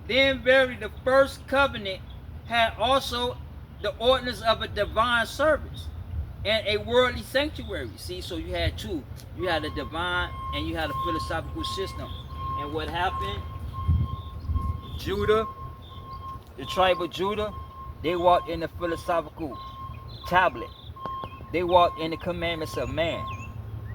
Then verily the first covenant had also the ordinance of a divine service and a worldly sanctuary. See, so you had two. You had a divine and you had a philosophical system. And what happened? Judah, the tribe of Judah, they walked in the philosophical tablet. They walked in the commandments of man.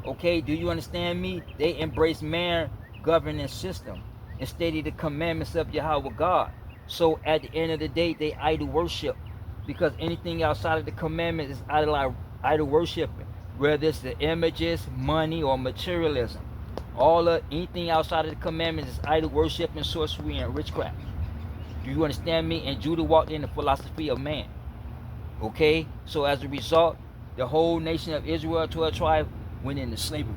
Okay, do you understand me? They embraced man governing system instead of the commandments of Yahweh God. So at the end of the day, they idol worship, because anything outside of the commandment is idol worshiping, whether it's the images, money, or materialism. Anything outside of the commandments is idol worship and sorcery and witchcraft. Do you understand me? And Judah walked in the philosophy of man. Okay, so as a result, the whole nation of Israel, 12 tribes, went into slavery.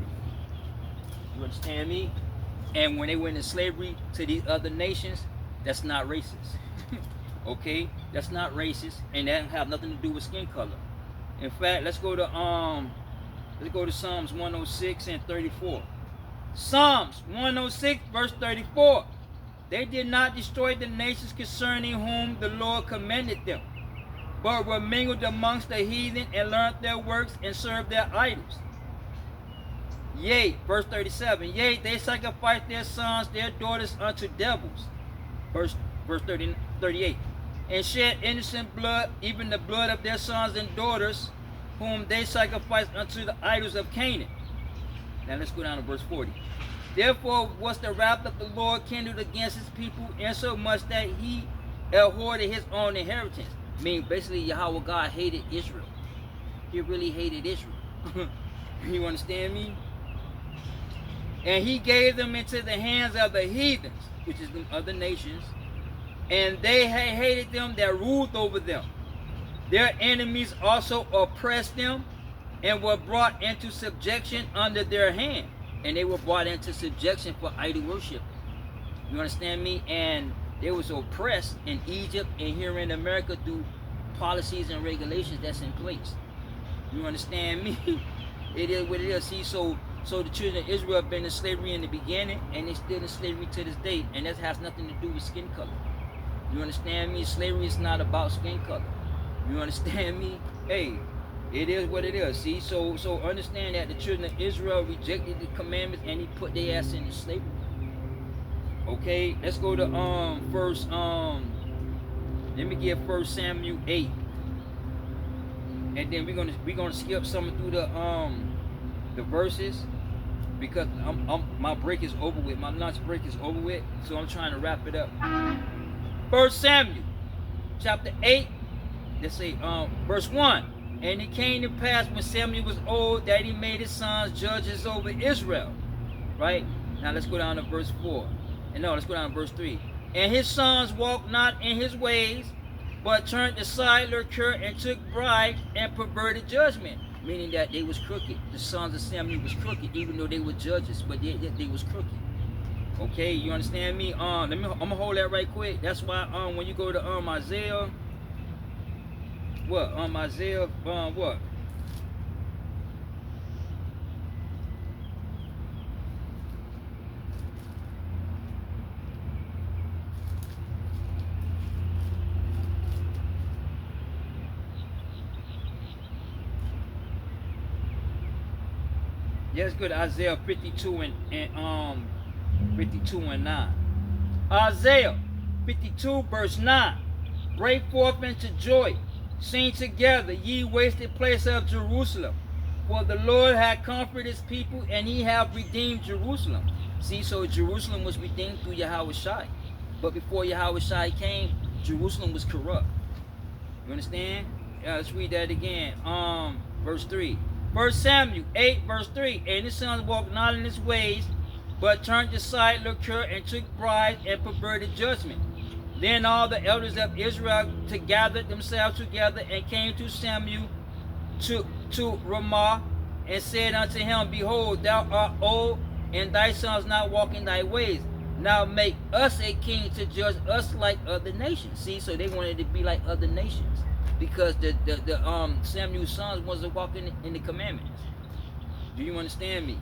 You understand me? And when they went into slavery to these other nations, that's not racist. Okay, that's not racist, and that have nothing to do with skin color. In fact, let's go to Psalms 106 and 34. Psalms 106 verse 34. They did not destroy the nations concerning whom the Lord commended them, but were mingled amongst the heathen and learned their works and served their idols. Yea, verse 37. Yea, they sacrificed their sons, their daughters unto devils. Verse 38. And shed innocent blood, even the blood of their sons and daughters, whom they sacrificed unto the idols of Canaan. Now let's go down to verse 40. Therefore was the wrath of the Lord kindled against his people, insomuch that he abhorred his own inheritance. I mean, basically, Yahweh God hated Israel. He really hated Israel. You understand me? And he gave them into the hands of the heathens, which is the other nations, and they had hated them that ruled over them. Their enemies also oppressed them and were brought into subjection under their hand. And they were brought into subjection for idol worship. You understand me? And they was oppressed in Egypt and here in America through policies and regulations that's in place. You understand me? It is what it is. See, so the children of Israel have been in slavery in the beginning, and they're still in slavery to this day, and that has nothing to do with skin color. You understand me? Slavery is not about skin color. You understand me? Hey, it is what it is. See, so understand that the children of Israel rejected the commandments and he put their ass into slavery. Okay, let's go to let me get 1 Samuel 8. And then we're gonna skip some through the verses, because my break is over with. My lunch break is over with, so I'm trying to wrap it up. 1 Samuel chapter 8, let's say verse 1. And it came to pass when Samuel was old that he made his sons judges over Israel. Right? Now let's go down to verse 4. And no, let's go down to verse 3. And his sons walked not in his ways, but turned aside their cure and took bribes and perverted judgment. Meaning that they was crooked. The sons of Samuel was crooked, even though they were judges, but they was crooked. Okay, you understand me? I'm gonna hold that right quick. That's why when you go to Isaiah, Isaiah what? Yeah, let's go to Isaiah 52 and 52 and 9. Isaiah 52 verse 9. Break forth into joy, sing together, ye wasted place of Jerusalem. For the Lord hath comforted his people, and he hath redeemed Jerusalem. See, so Jerusalem was redeemed through Yahweh Shai. But before Yahweh Shai came, Jerusalem was corrupt. You understand? Let's read that again. Verse 3. 1 Samuel 8 verse 3. And his sons walked not in his ways, but turned aside liquor and took bribes and perverted judgment. Then all the elders of Israel gathered themselves together and came to Samuel to Ramah and said unto him, Behold, thou art old, and thy sons not walk in thy ways. Now make us a king to judge us like other nations. See, so they wanted to be like other nations because the Samuel's sons wasn't walking in the commandments. Do you understand me?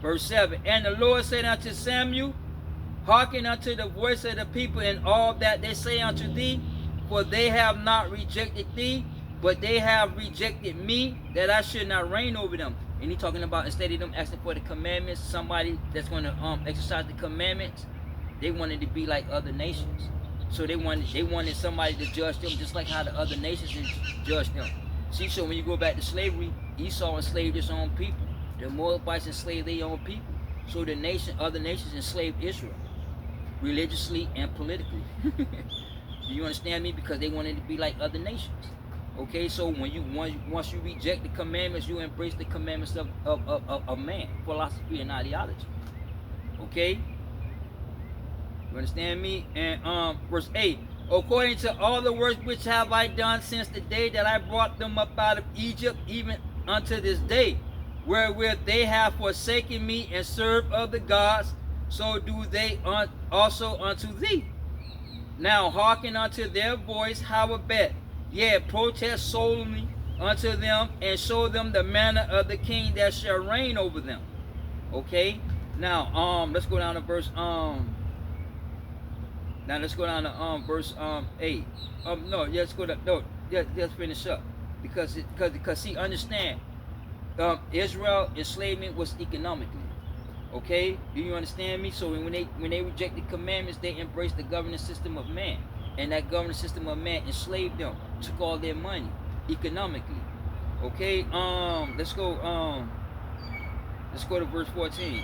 Verse 7. And the Lord said unto Samuel, Hearken unto the voice of the people in all that they say unto thee, for they have not rejected thee, but they have rejected me, that I should not reign over them. And he talking about, instead of them asking for the commandments, somebody that's going to exercise the commandments, they wanted to be like other nations. So they wanted somebody to judge them just like how the other nations judge them. See, so when you go back to slavery, Esau enslaved his own people. The Moabites enslaved their own people. So the other nations enslaved Israel, religiously and politically. Do you understand me? Because they wanted to be like other nations. Okay, so once you reject the commandments, you embrace the commandments of man, philosophy and ideology. Okay, you understand me? And verse 8. According to all the works which have I done since the day that I brought them up out of Egypt, even unto this day, wherewith they have forsaken me and served other gods, so do they also unto thee. Now hearken unto their voice, howbeit, yea, protest solemnly unto them, and show them the manner of the king that shall reign over them. Okay. Now let's go down to verse Now let's go down to verse 8. No, let's go to let's finish up because see, understand, Israel enslavement was economically. Okay, do you understand me? So when they rejected commandments, they embraced the governance system of man, and that governance system of man enslaved them, took all their money economically. Okay, let's go to verse 14.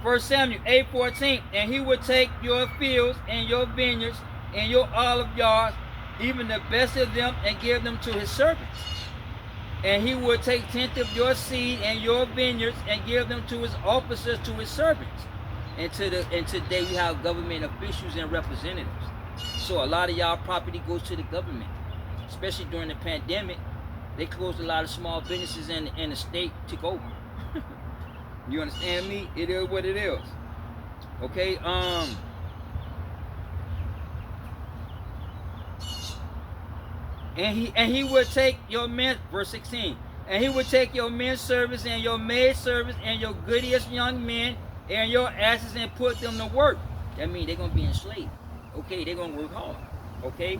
1 Samuel 8:14. And he would take your fields and your vineyards and your olive yards, even the best of them, and give them to his servants. And he would take 10th of your seed and your vineyards and give them to his officers, to his servants. And today we have government officials and representatives. So a lot of y'all property goes to the government, especially during the pandemic. They closed a lot of small businesses and the state took over. You understand me? It is what it is. Okay. And he would take your men, verse 16, and he would take your men servants and your maid servants and your goodiest young men and your asses and put them to work. That means they're gonna be enslaved. Okay, they're gonna work hard. Okay,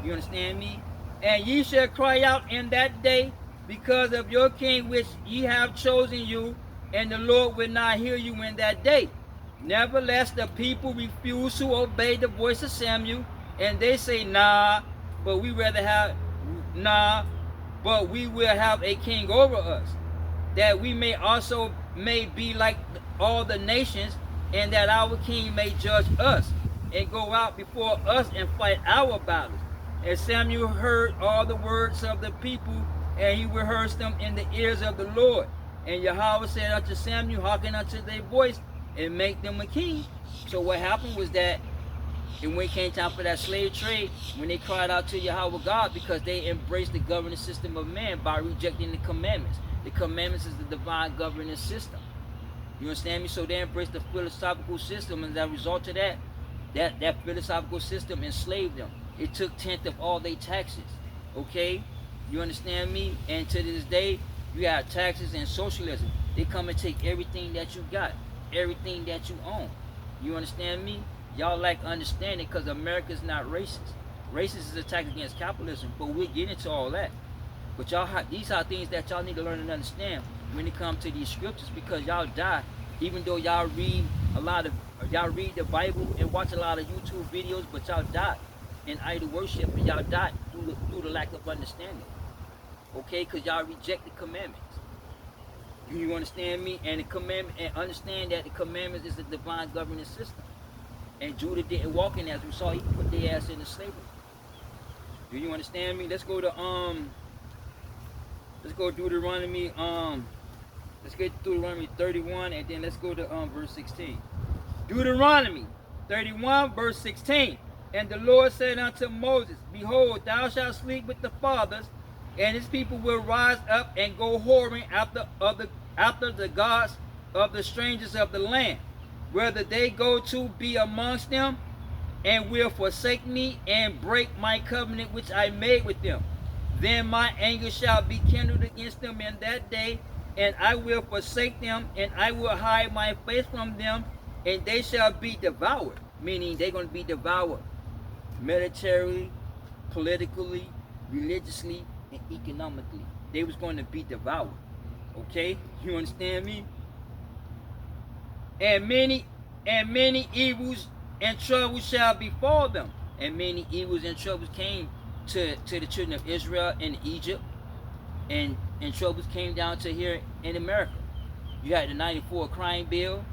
you understand me? And ye shall cry out in that day because of your king which ye have chosen you, and the Lord will not hear you in that day. Nevertheless, the people refuse to obey the voice of Samuel, and they say, but we will have a king over us, that we may be like all the nations, and that our king may judge us, and go out before us and fight our battles. And Samuel heard all the words of the people, and he rehearsed them in the ears of the Lord. And Yahweh said unto Samuel, hearken unto their voice, and make them a king. So what happened was that, and when it came time for that slave trade, when they cried out to Yahweh God, because they embraced the governance system of man by rejecting the commandments. The commandments is the divine governance system. You understand me? So they embraced the philosophical system, and as a result of that philosophical system enslaved them. It took 10th of all their taxes. Okay? You understand me? And to this day, you have taxes and socialism. They come and take everything that you got, everything that you own. You understand me? Y'all lack understanding because America is not racist. Racist is an attack against capitalism, but we'll get into all that. But these are things that y'all need to learn and understand when it comes to these scriptures, because y'all die, even though y'all read the Bible and watch a lot of YouTube videos, but y'all die in idol worship, and y'all die through the lack of understanding. Okay, because y'all reject the commandments. You understand me? And understand that the commandments is the divine governance system. And Judah didn't walk in as we saw. He put their ass into slavery. Do you understand me? Let's go Deuteronomy. Let's get Deuteronomy 31, and then let's go to verse 16. Deuteronomy 31, verse 16. And the Lord said unto Moses, Behold, thou shalt sleep with the fathers, and his people will rise up and go whoring after the gods of the strangers of the land, whether they go to be amongst them, and will forsake me and break my covenant which I made with them. Then my anger shall be kindled against them in that day, and I will forsake them, and I will hide my face from them, and they shall be devoured. Meaning they're going to be devoured militarily, politically, religiously, and economically. They was going to be devoured. Okay? You understand me? And many evils and troubles shall befall them. And many evils and troubles came to the children of Israel in Egypt, and troubles came down to here in America. You had the '94 crime bill.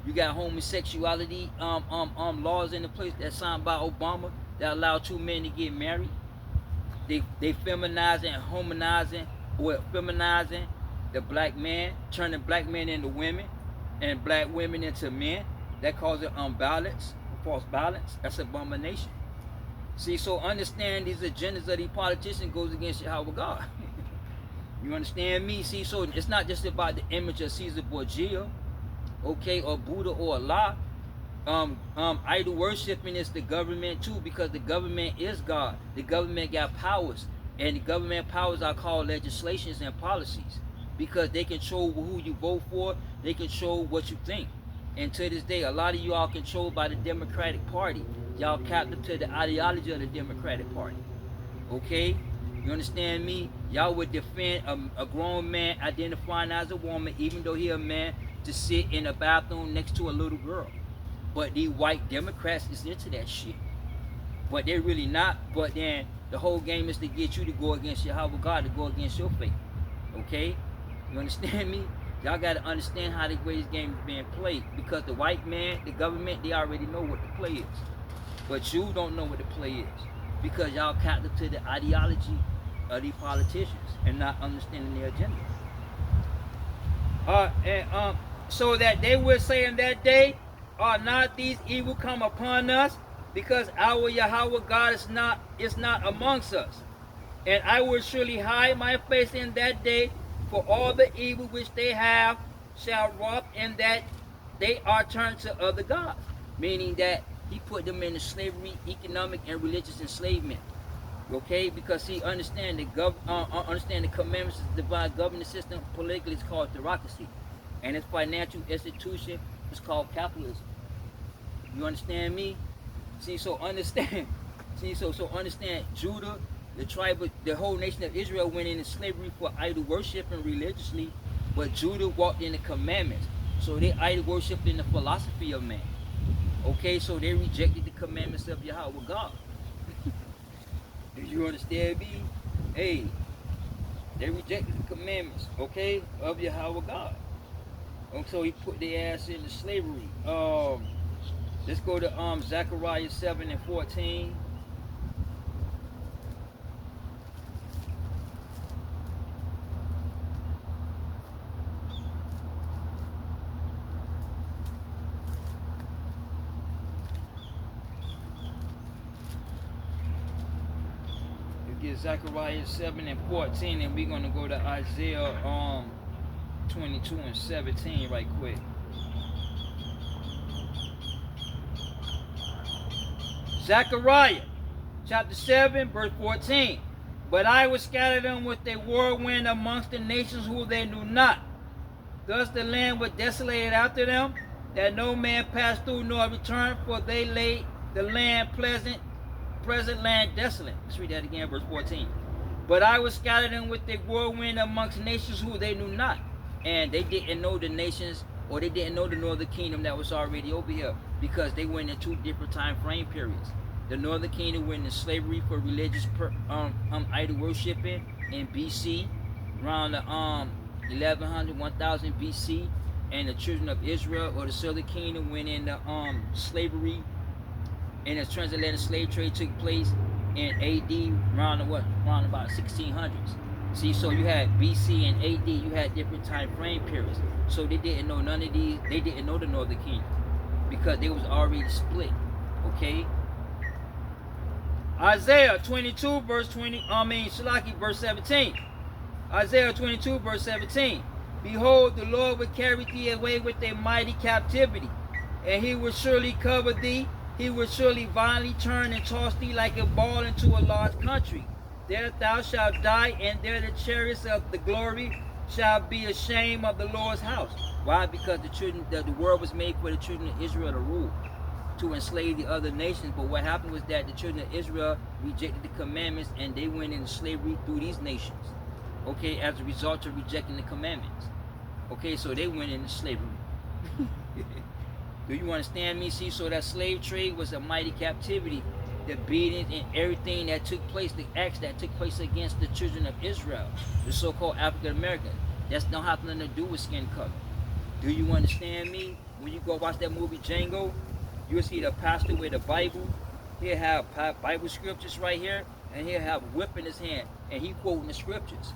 You got homosexuality laws in the place that's signed by Obama that allow two men to get married. They feminizing and humanizing, or feminizing the black man, turning black men into women, and black women into men. That causes unbalance, false balance. That's abomination. See, so understand these agendas of these politicians goes against Yahweh God. You understand me? See, so it's not just about the image of Caesar Borgia, okay, or Buddha or Allah. Idol worshiping is the government too, because the government is God. The government got powers, and the government powers are called legislations and policies, because they control who you vote for. They control what you think. And to this day, a lot of you are controlled by the Democratic Party. Y'all captive to the ideology of the Democratic Party. Okay? You understand me? Y'all would defend a grown man identifying as a woman, even though he a man, to sit in a bathroom next to a little girl. But these white Democrats is into that shit. But they're really not. But then the whole game is to get you to go against Yahweh God, to go against your faith. Okay? You understand me? Y'all got to understand how the way this game is being played. Because the white man, the government, they already know what the play is. But you don't know what the play is. Because y'all captive to the ideology of these politicians and not understanding their agenda. So that they will say in that day, are not these evil come upon us? Because our Yahweh God is not amongst us. And I will surely hide my face in that day, for all the evil which they have shall wrought, in that they are turned to other gods. Meaning that he put them into slavery, economic and religious enslavement. Okay, because he understand the commandments of the divine governance system. Politically, it's called theocracy, and its financial institution is called capitalism. You understand me? See, so understand. See, so understand. Judah, the whole nation of Israel went into slavery for idol worship and religiously, but Judah walked in the commandments. So they idol worshipped in the philosophy of man. Okay, so they rejected the commandments of Yahweh God. Do you understand me? Hey, they rejected the commandments, okay, of Yahweh God. And so he put their ass into slavery. Let's go to Zechariah 7 and 14. Zechariah 7 and 14, and we're going to go to Isaiah 22 and 17 right quick. Zechariah chapter 7 verse 14. But I will scatter them with a whirlwind amongst the nations who they knew not. Thus the land was desolated after them, that no man passed through nor returned, for they laid the land present land desolate. Let's read that again, verse 14. But I will scatter them with a whirlwind amongst nations who they knew not. And they didn't know the nations, or they didn't know the northern kingdom that was already over here, because they went in two different time frame periods. The northern kingdom went into slavery for religious idol worshiping in BC, around the 1100, 1000 BC, and the children of Israel, or the southern kingdom, went into slavery, and the transatlantic slave trade took place in AD around about 1600s. See, so you had BC and AD, you had different time frame periods. So they didn't know none of these. They didn't know the northern kingdom because they was already split. Okay. Isaiah 22 verse 20, Shalaki verse 17. Isaiah 22 verse 17. Behold, the Lord will carry thee away with a mighty captivity, and he will surely cover thee. He will surely violently turn and toss thee like a ball into a large country. There thou shalt die, and there the chariots of the glory shall be ashamed of the Lord's house. Why? Because the world was made for the children of Israel to rule, to enslave the other nations. But what happened was that the children of Israel rejected the commandments, and they went into slavery through these nations. Okay, as a result of rejecting the commandments. Okay, so they went into slavery. Do you understand me? See, so that slave trade was a mighty captivity. The beatings and everything that took place, the acts that took place against the children of Israel, the so-called African Americans. That's not have nothing to do with skin color. Do you understand me? When you go watch that movie Django, you'll see the pastor with the Bible. He'll have Bible scriptures right here, and he'll have a whip in his hand, and he quoting the scriptures.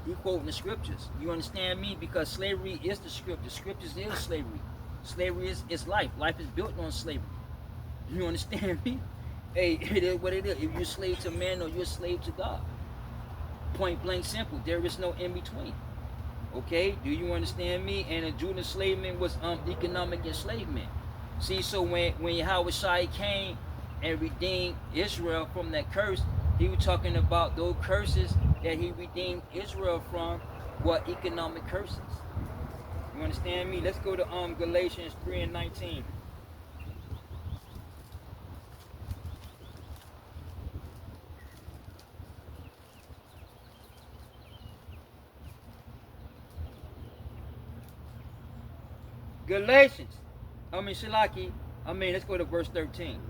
He quoting the scriptures. You understand me? Because slavery is the scripture. Scriptures is slavery. Slavery is life. Life is built on slavery. You understand me? Hey, it is what it is. If you're a slave to man or you're a slave to God. Point blank simple. There is no in between. Okay? Do you understand me? And a Judah enslavement was economic enslavement. See, so when Yahweh came and redeemed Israel from that curse, he was talking about those curses that he redeemed Israel from were economic curses. You understand me? Let's go to Galatians 3 and 19. Galatians, let's go to verse 13.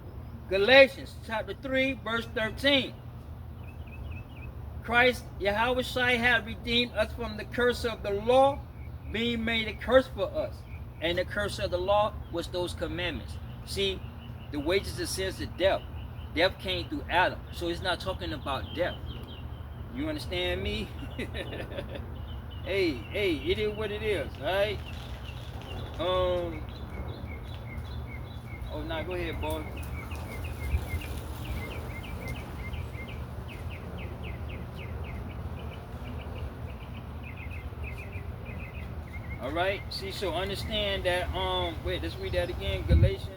Galatians chapter 3, verse 13. Christ, Yahweh had redeemed us from the curse of the law, being made a curse for us. And the curse of the law was those commandments. See, the wages of sin is death. Death came through Adam. So he's not talking about death. You understand me? Hey, it is what it is, alright? Oh, now go ahead, boy. All right. See, so understand that. Wait, let's read that again. Galatians.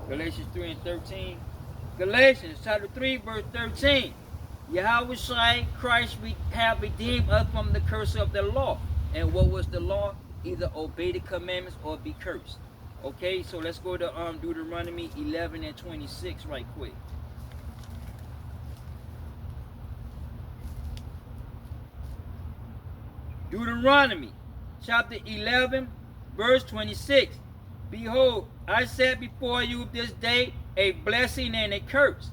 Galatians 3 and 13. Galatians chapter 3, verse 13. Yahweh Christ have redeemed us from the curse of the law. And what was the law? Either obey the commandments or be cursed. Okay, so let's go to Deuteronomy 11 and 26 right quick. Deuteronomy chapter 11 verse 26. Behold, I set before you this day a blessing and a curse.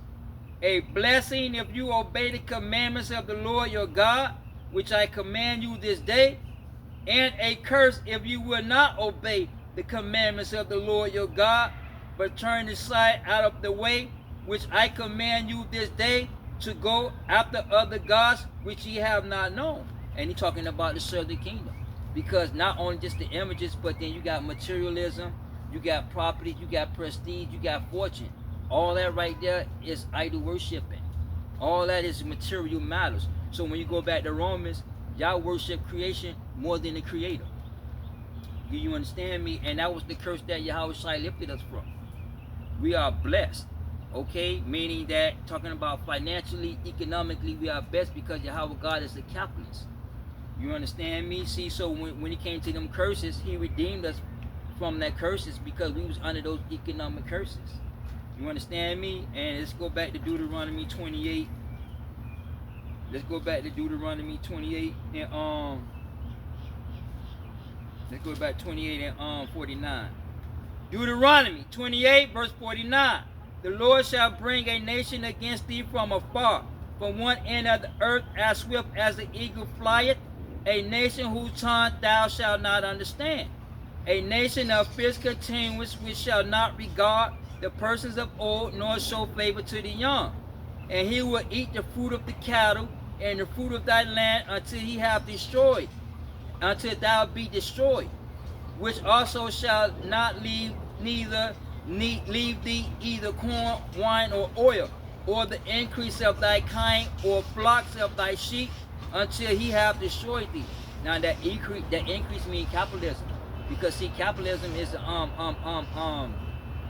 A blessing if you obey the commandments of the Lord your God, which I command you this day, and a curse if you will not obey the commandments of the Lord your God, but turn aside out of the way which I command you this day, to go after other gods which ye have not known. And he's talking about the southern kingdom, because not only just the images, but then you got materialism, you got property, you got prestige, you got fortune. All that right there is idol worshiping. All that is material matters. So when you go back to Romans, y'all worship creation more than the creator. Do you understand me? And that was the curse that Yahweh lifted us from. We are blessed. Okay? Meaning that, talking about financially, economically, we are blessed because Yahweh God is the capitalist. You understand me? See, so when he came to them curses, he redeemed us from that curses because we was under those economic curses. You understand me? And let's go back to Deuteronomy 28. Let's go back to Deuteronomy 28 and let's go back 28 and 49. Deuteronomy 28 verse 49. The Lord shall bring a nation against thee from afar, from one end of the earth, as swift as the eagle flieth, a nation whose tongue thou shalt not understand, a nation of fierce continuance which shall not regard the persons of old, nor show favor to the young. And he will eat the fruit of the cattle and the fruit of thy land until he have destroyed, until thou be destroyed, which also shall not leave neither leave thee either corn, wine, or oil, or the increase of thy kind, or flocks of thy sheep, until he have destroyed thee. Now that increase means capitalism, because see, capitalism is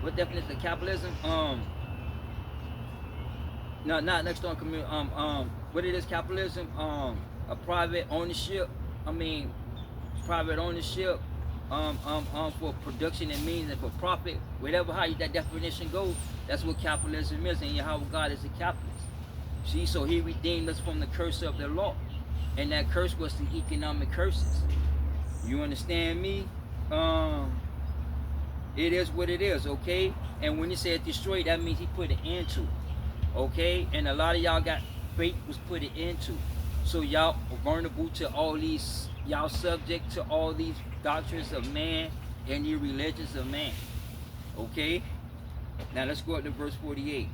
what definition of capitalism? No, not next door community. What it is, capitalism? A private ownership. I mean, private ownership. For production and means and for profit, whatever how that definition goes, that's what capitalism is, and Yahweh God is a capitalist. See, so he redeemed us from the curse of the law, and that curse was the economic curses. You understand me? It is what it is, okay? And when he said destroy, that means he put it into, okay? And a lot of y'all got faith was put it into, so y'all are vulnerable to all these. Y'all subject to all these doctrines of man and the religions of man. Okay? Now let's go up to verse 48.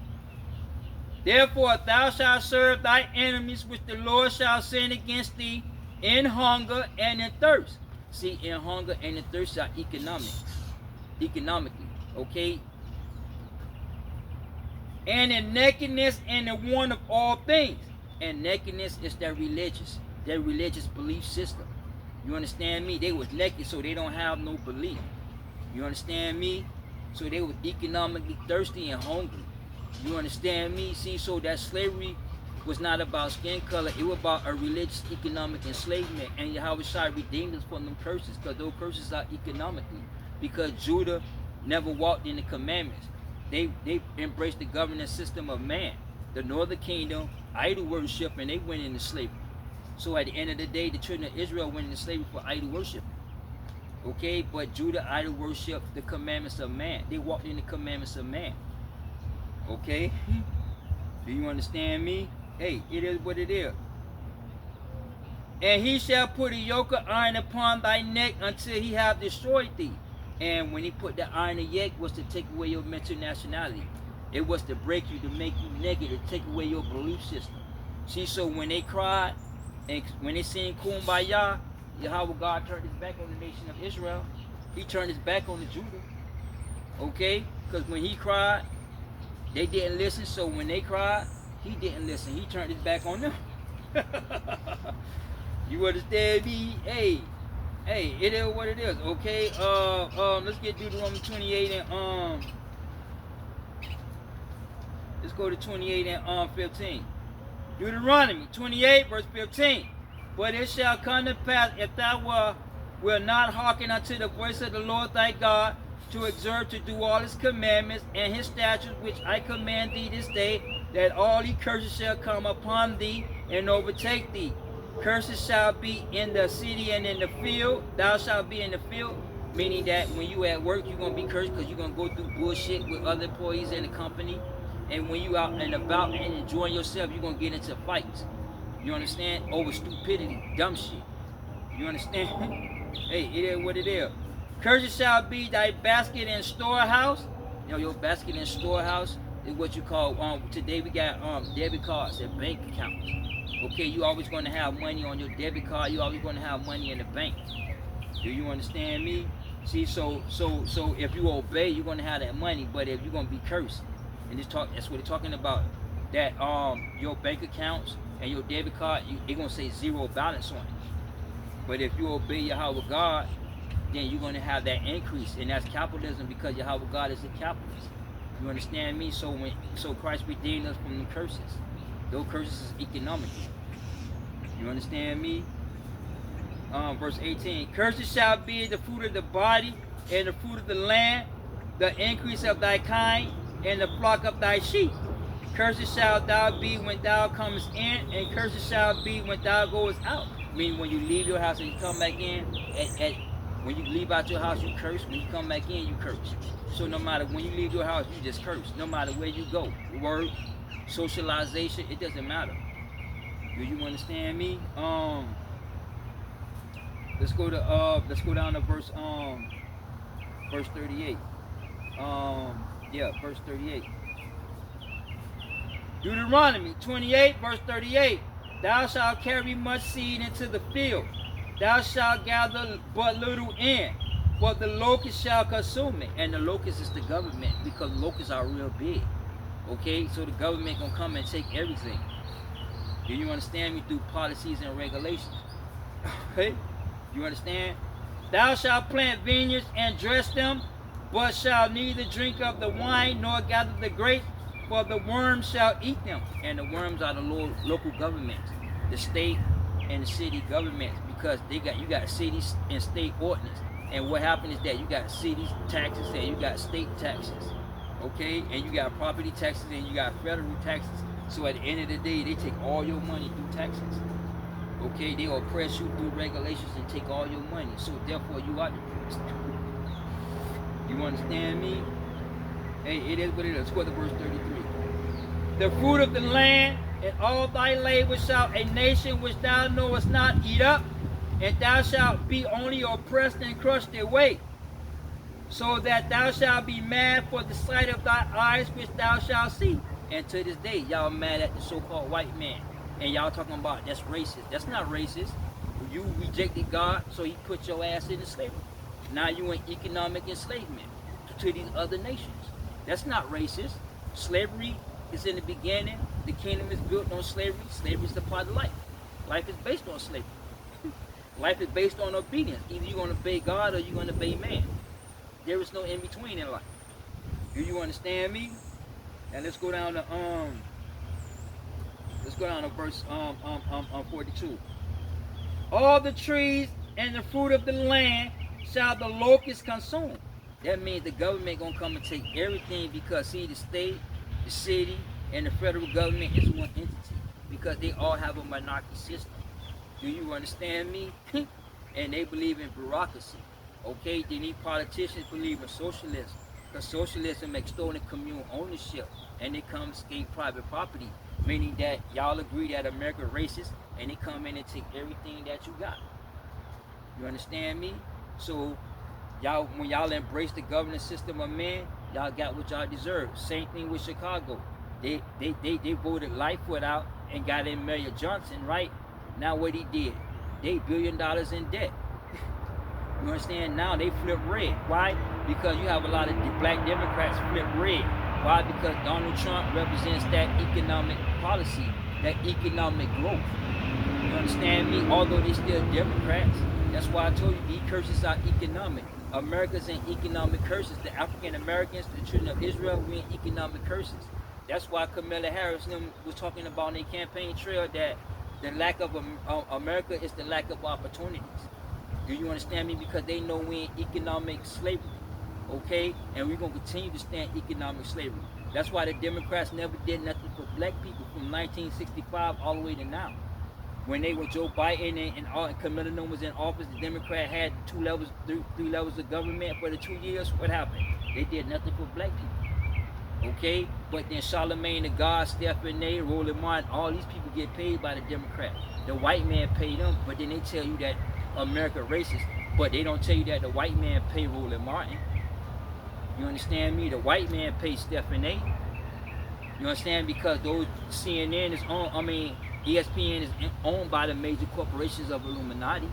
Therefore thou shalt serve thy enemies, which the Lord shall send against thee, in hunger and in thirst. See, in hunger and in thirst are economically. Okay? And in nakedness and in want of all things. And nakedness is their religious belief system. You understand me? They was naked, so they don't have no belief. You understand me? So they was economically thirsty and hungry. You understand me? See, so that slavery was not about skin color. It was about a religious, economic enslavement. And Yahweh Shai redeemed us from them curses, because those curses are economically. Because Judah never walked in the commandments. They embraced the governance system of man. The northern kingdom, idol worship, and they went into slavery. So at the end of the day, the children of Israel went into slavery for idol worship. Okay, but Judah idol worshiped the commandments of man. They walked in the commandments of man. Okay? Do you understand me? Hey, it is what it is. And he shall put a yoke of iron upon thy neck until he have destroyed thee. And when he put the iron of yoke, was to take away your mental nationality. It was to break you, to make you naked, to take away your belief system. See, so when they cried, and when they sing Kumbaya, Yahweh God turned his back on the nation of Israel. He turned his back on the Judah. Okay? Because when he cried, they didn't listen. So when they cried, he didn't listen. He turned his back on them. You understand me? Hey, it is what it is. Okay? Let's get Deuteronomy 28 and let's go to 28 and 15. Deuteronomy 28 verse 15. But it shall come to pass, if thou wilt not hearken unto the voice of the Lord thy God, to observe to do all his commandments and his statutes which I command thee this day, that all these curses shall come upon thee and overtake thee. Curses shall be in the city and in the field. Thou shalt be in the field, meaning that when you at work, you're going to be cursed because you're going to go through bullshit with other employees in the company. And when you out and about and enjoying yourself, you're going to get into fights. You understand? Over stupidity, dumb shit. You understand? Hey, it is what it is. Curses shall be thy basket and storehouse. You know, your basket and storehouse is what you call, today we got debit cards and bank accounts. Okay, you always going to have money on your debit card. You always going to have money in the bank. Do you understand me? See, so if you obey, you're going to have that money. But if you're going to be cursed, and that's what they're talking about, that your bank accounts and your debit card, they're going to say zero balance on it. But if you obey Yahweh God, then you're going to have that increase, and that's capitalism, because Yahweh God is a capitalist. You understand me? So Christ redeemed us from the curses. Those curses is economic. You understand me? Verse 18. Curses shall be the fruit of the body and the fruit of the land, the increase of thy kind, and the flock of thy sheep. Curses shall thou be when thou comest in, and curses shall be when thou goest out. Meaning when you leave your house and you come back in, when you leave out your house, you curse. When you come back in, you curse. So no matter when you leave your house, you just curse. No matter where you go. Word, socialization, it doesn't matter. Do you understand me? Let's go down to verse 38. Verse 38. Deuteronomy 28, verse 38. Thou shalt carry much seed into the field. Thou shalt gather but little in. For the locust shall consume it. And the locust is the government, because locusts are real big. Okay, so the government gonna come and take everything. Do you understand me? Through policies and regulations. Okay, you understand? Thou shalt plant vineyards and dress them, but shalt neither drink of the wine nor gather the grapes, for the worms shall eat them. And the worms are the local governments, the state and the city governments, because you got cities and state ordinance. And what happened is that you got cities taxes and you got state taxes, okay, and you got property taxes and you got federal taxes. So at the end of the day, they take all your money through taxes. Okay, they oppress you through regulations and take all your money. So therefore, you are depressed. You understand me? Hey, it is what it is. Go to verse 33. The fruit of the land and all thy labor shall a nation which thou knowest not eat up, and thou shalt be only oppressed and crushed away, so that thou shalt be mad for the sight of thy eyes which thou shalt see. And to this day, y'all mad at the so-called white man. And y'all talking about that's racist. That's not racist. You rejected God, so he put your ass into slavery. Now you in economic enslavement to these other nations. That's not racist. Slavery is in the beginning. The kingdom is built on slavery. Slavery is a part of life. Life is based on slavery. Life is based on obedience. Either you're going to obey God or you're going to obey man. There is no in between in life. Do you understand me? And let's go down to verse 42. All the trees and the fruit of the land shall the locust consume. That means the government gonna come and take everything, because see, the state, the city, and the federal government is one entity, because they all have a monarchy system. Do you understand me? And they believe in bureaucracy. Okay, they need politicians believe in socialism, because socialism makes stolen communal ownership, and they come escape private property, meaning that y'all agree that America racist, and they come in and take everything that you got. You understand me? So y'all, when y'all embrace the governance system of men, y'all got what y'all deserve. Same thing with Chicago. They voted Lightfoot out and got in Mayor Johnson, right? Now what he did, they $1 billion in debt. You understand? Now they flip red. Why? Because you have a lot of black Democrats flip red. Why? Because Donald Trump represents that economic policy, that economic growth. You understand me? Although they still Democrats, that's why I told you these curses are economic. America's in economic curses. The African Americans, the children of Israel, we're in economic curses. That's why Kamala Harris was talking about on their campaign trail that the lack of America is the lack of opportunities. Do you understand me? Because they know we're in economic slavery. Okay? And we're going to continue to stay in economic slavery. That's why the Democrats never did nothing for black people from 1965 all the way to now. When they were Joe Biden and Kamala was in office, the Democrat had three levels of government for the 2 years. What happened? They did nothing for black people. Okay? But then Charlemagne the God, T.F.Y, Roland Martin, all these people get paid by the Democrats. The white man paid them, but then they tell you that America racist, but they don't tell you that the white man paid Roland Martin. You understand me? The white man pays T.F.Y. You understand? Because those CNN is ESPN is owned by the major corporations of Illuminati.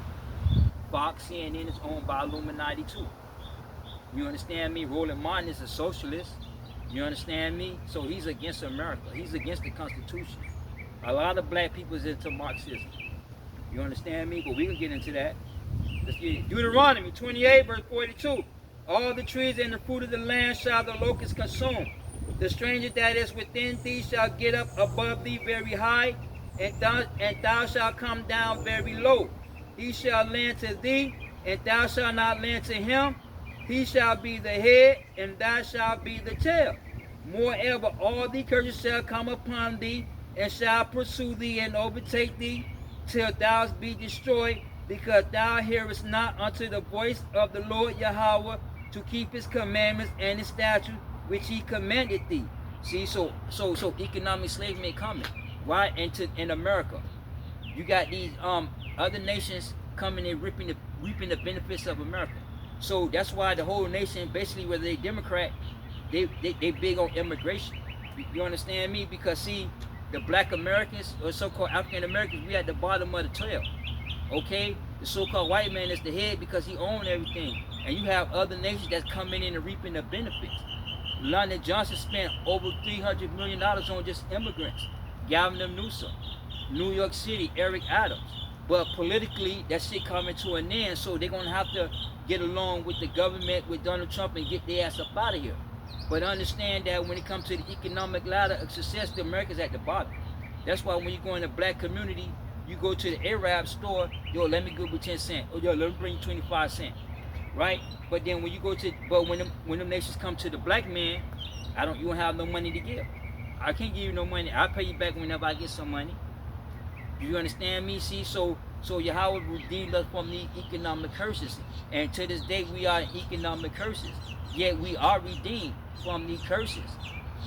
Fox, CNN is owned by Illuminati too. You understand me? Roland Martin is a socialist. You understand me? So he's against America. He's against the Constitution. A lot of black people is into Marxism. You understand me? But we can get into that. Let's get it. Deuteronomy 28 verse 42. All the trees and the fruit of the land shall the locust consume. The stranger that is within thee shall get up above thee very high, and thou shalt come down very low. He shall lend to thee, and thou shalt not lend to him. He shall be the head, and thou shalt be the tail. Moreover, all the curses shall come upon thee, and shall pursue thee and overtake thee, till thou be destroyed, because thou hearest not unto the voice of the Lord Yahweh, to keep his commandments and his statutes which he commanded thee. See, so economic slavery coming. Why? In America, you got these other nations coming and reaping the benefits of America. So that's why the whole nation, basically, whether they Democrat, they big on immigration. You understand me? Because see, the black Americans or so-called African Americans, we at the bottom of the trail. Okay, the so-called white man is the head because he owns everything. And you have other nations that's coming in and reaping the benefits. London Johnson spent over $300 million on just immigrants. Gavin Newsom. New York City, Eric Adams. But politically, that shit coming to an end, so they're going to have to get along with the government, with Donald Trump, and get their ass up out of here. But understand that when it comes to the economic ladder of success, the America's at the bottom. That's why when you go in the black community, you go to the Arab store, yo, let me go with 10 cents. Oh, yo, let me bring 25 cents. Right? But then when you go to, but when them nations come to the black man, you don't have no money to give. I can't give you no money. I'll pay you back whenever I get some money. You understand me? See, so Yahweh redeemed us from the economic curses. And to this day, we are in economic curses. Yet we are redeemed from the curses.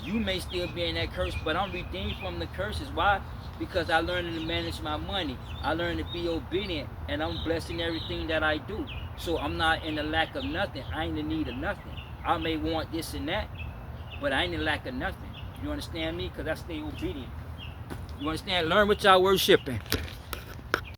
You may still be in that curse, but I'm redeemed from the curses. Why? Because I learned to manage my money. I learned to be obedient, and I'm blessing everything that I do. So I'm not in the lack of nothing. I ain't in need of nothing. I may want this and that, but I ain't in lack of nothing. You understand me? Because I stay obedient. You understand? Learn what y'all worshiping.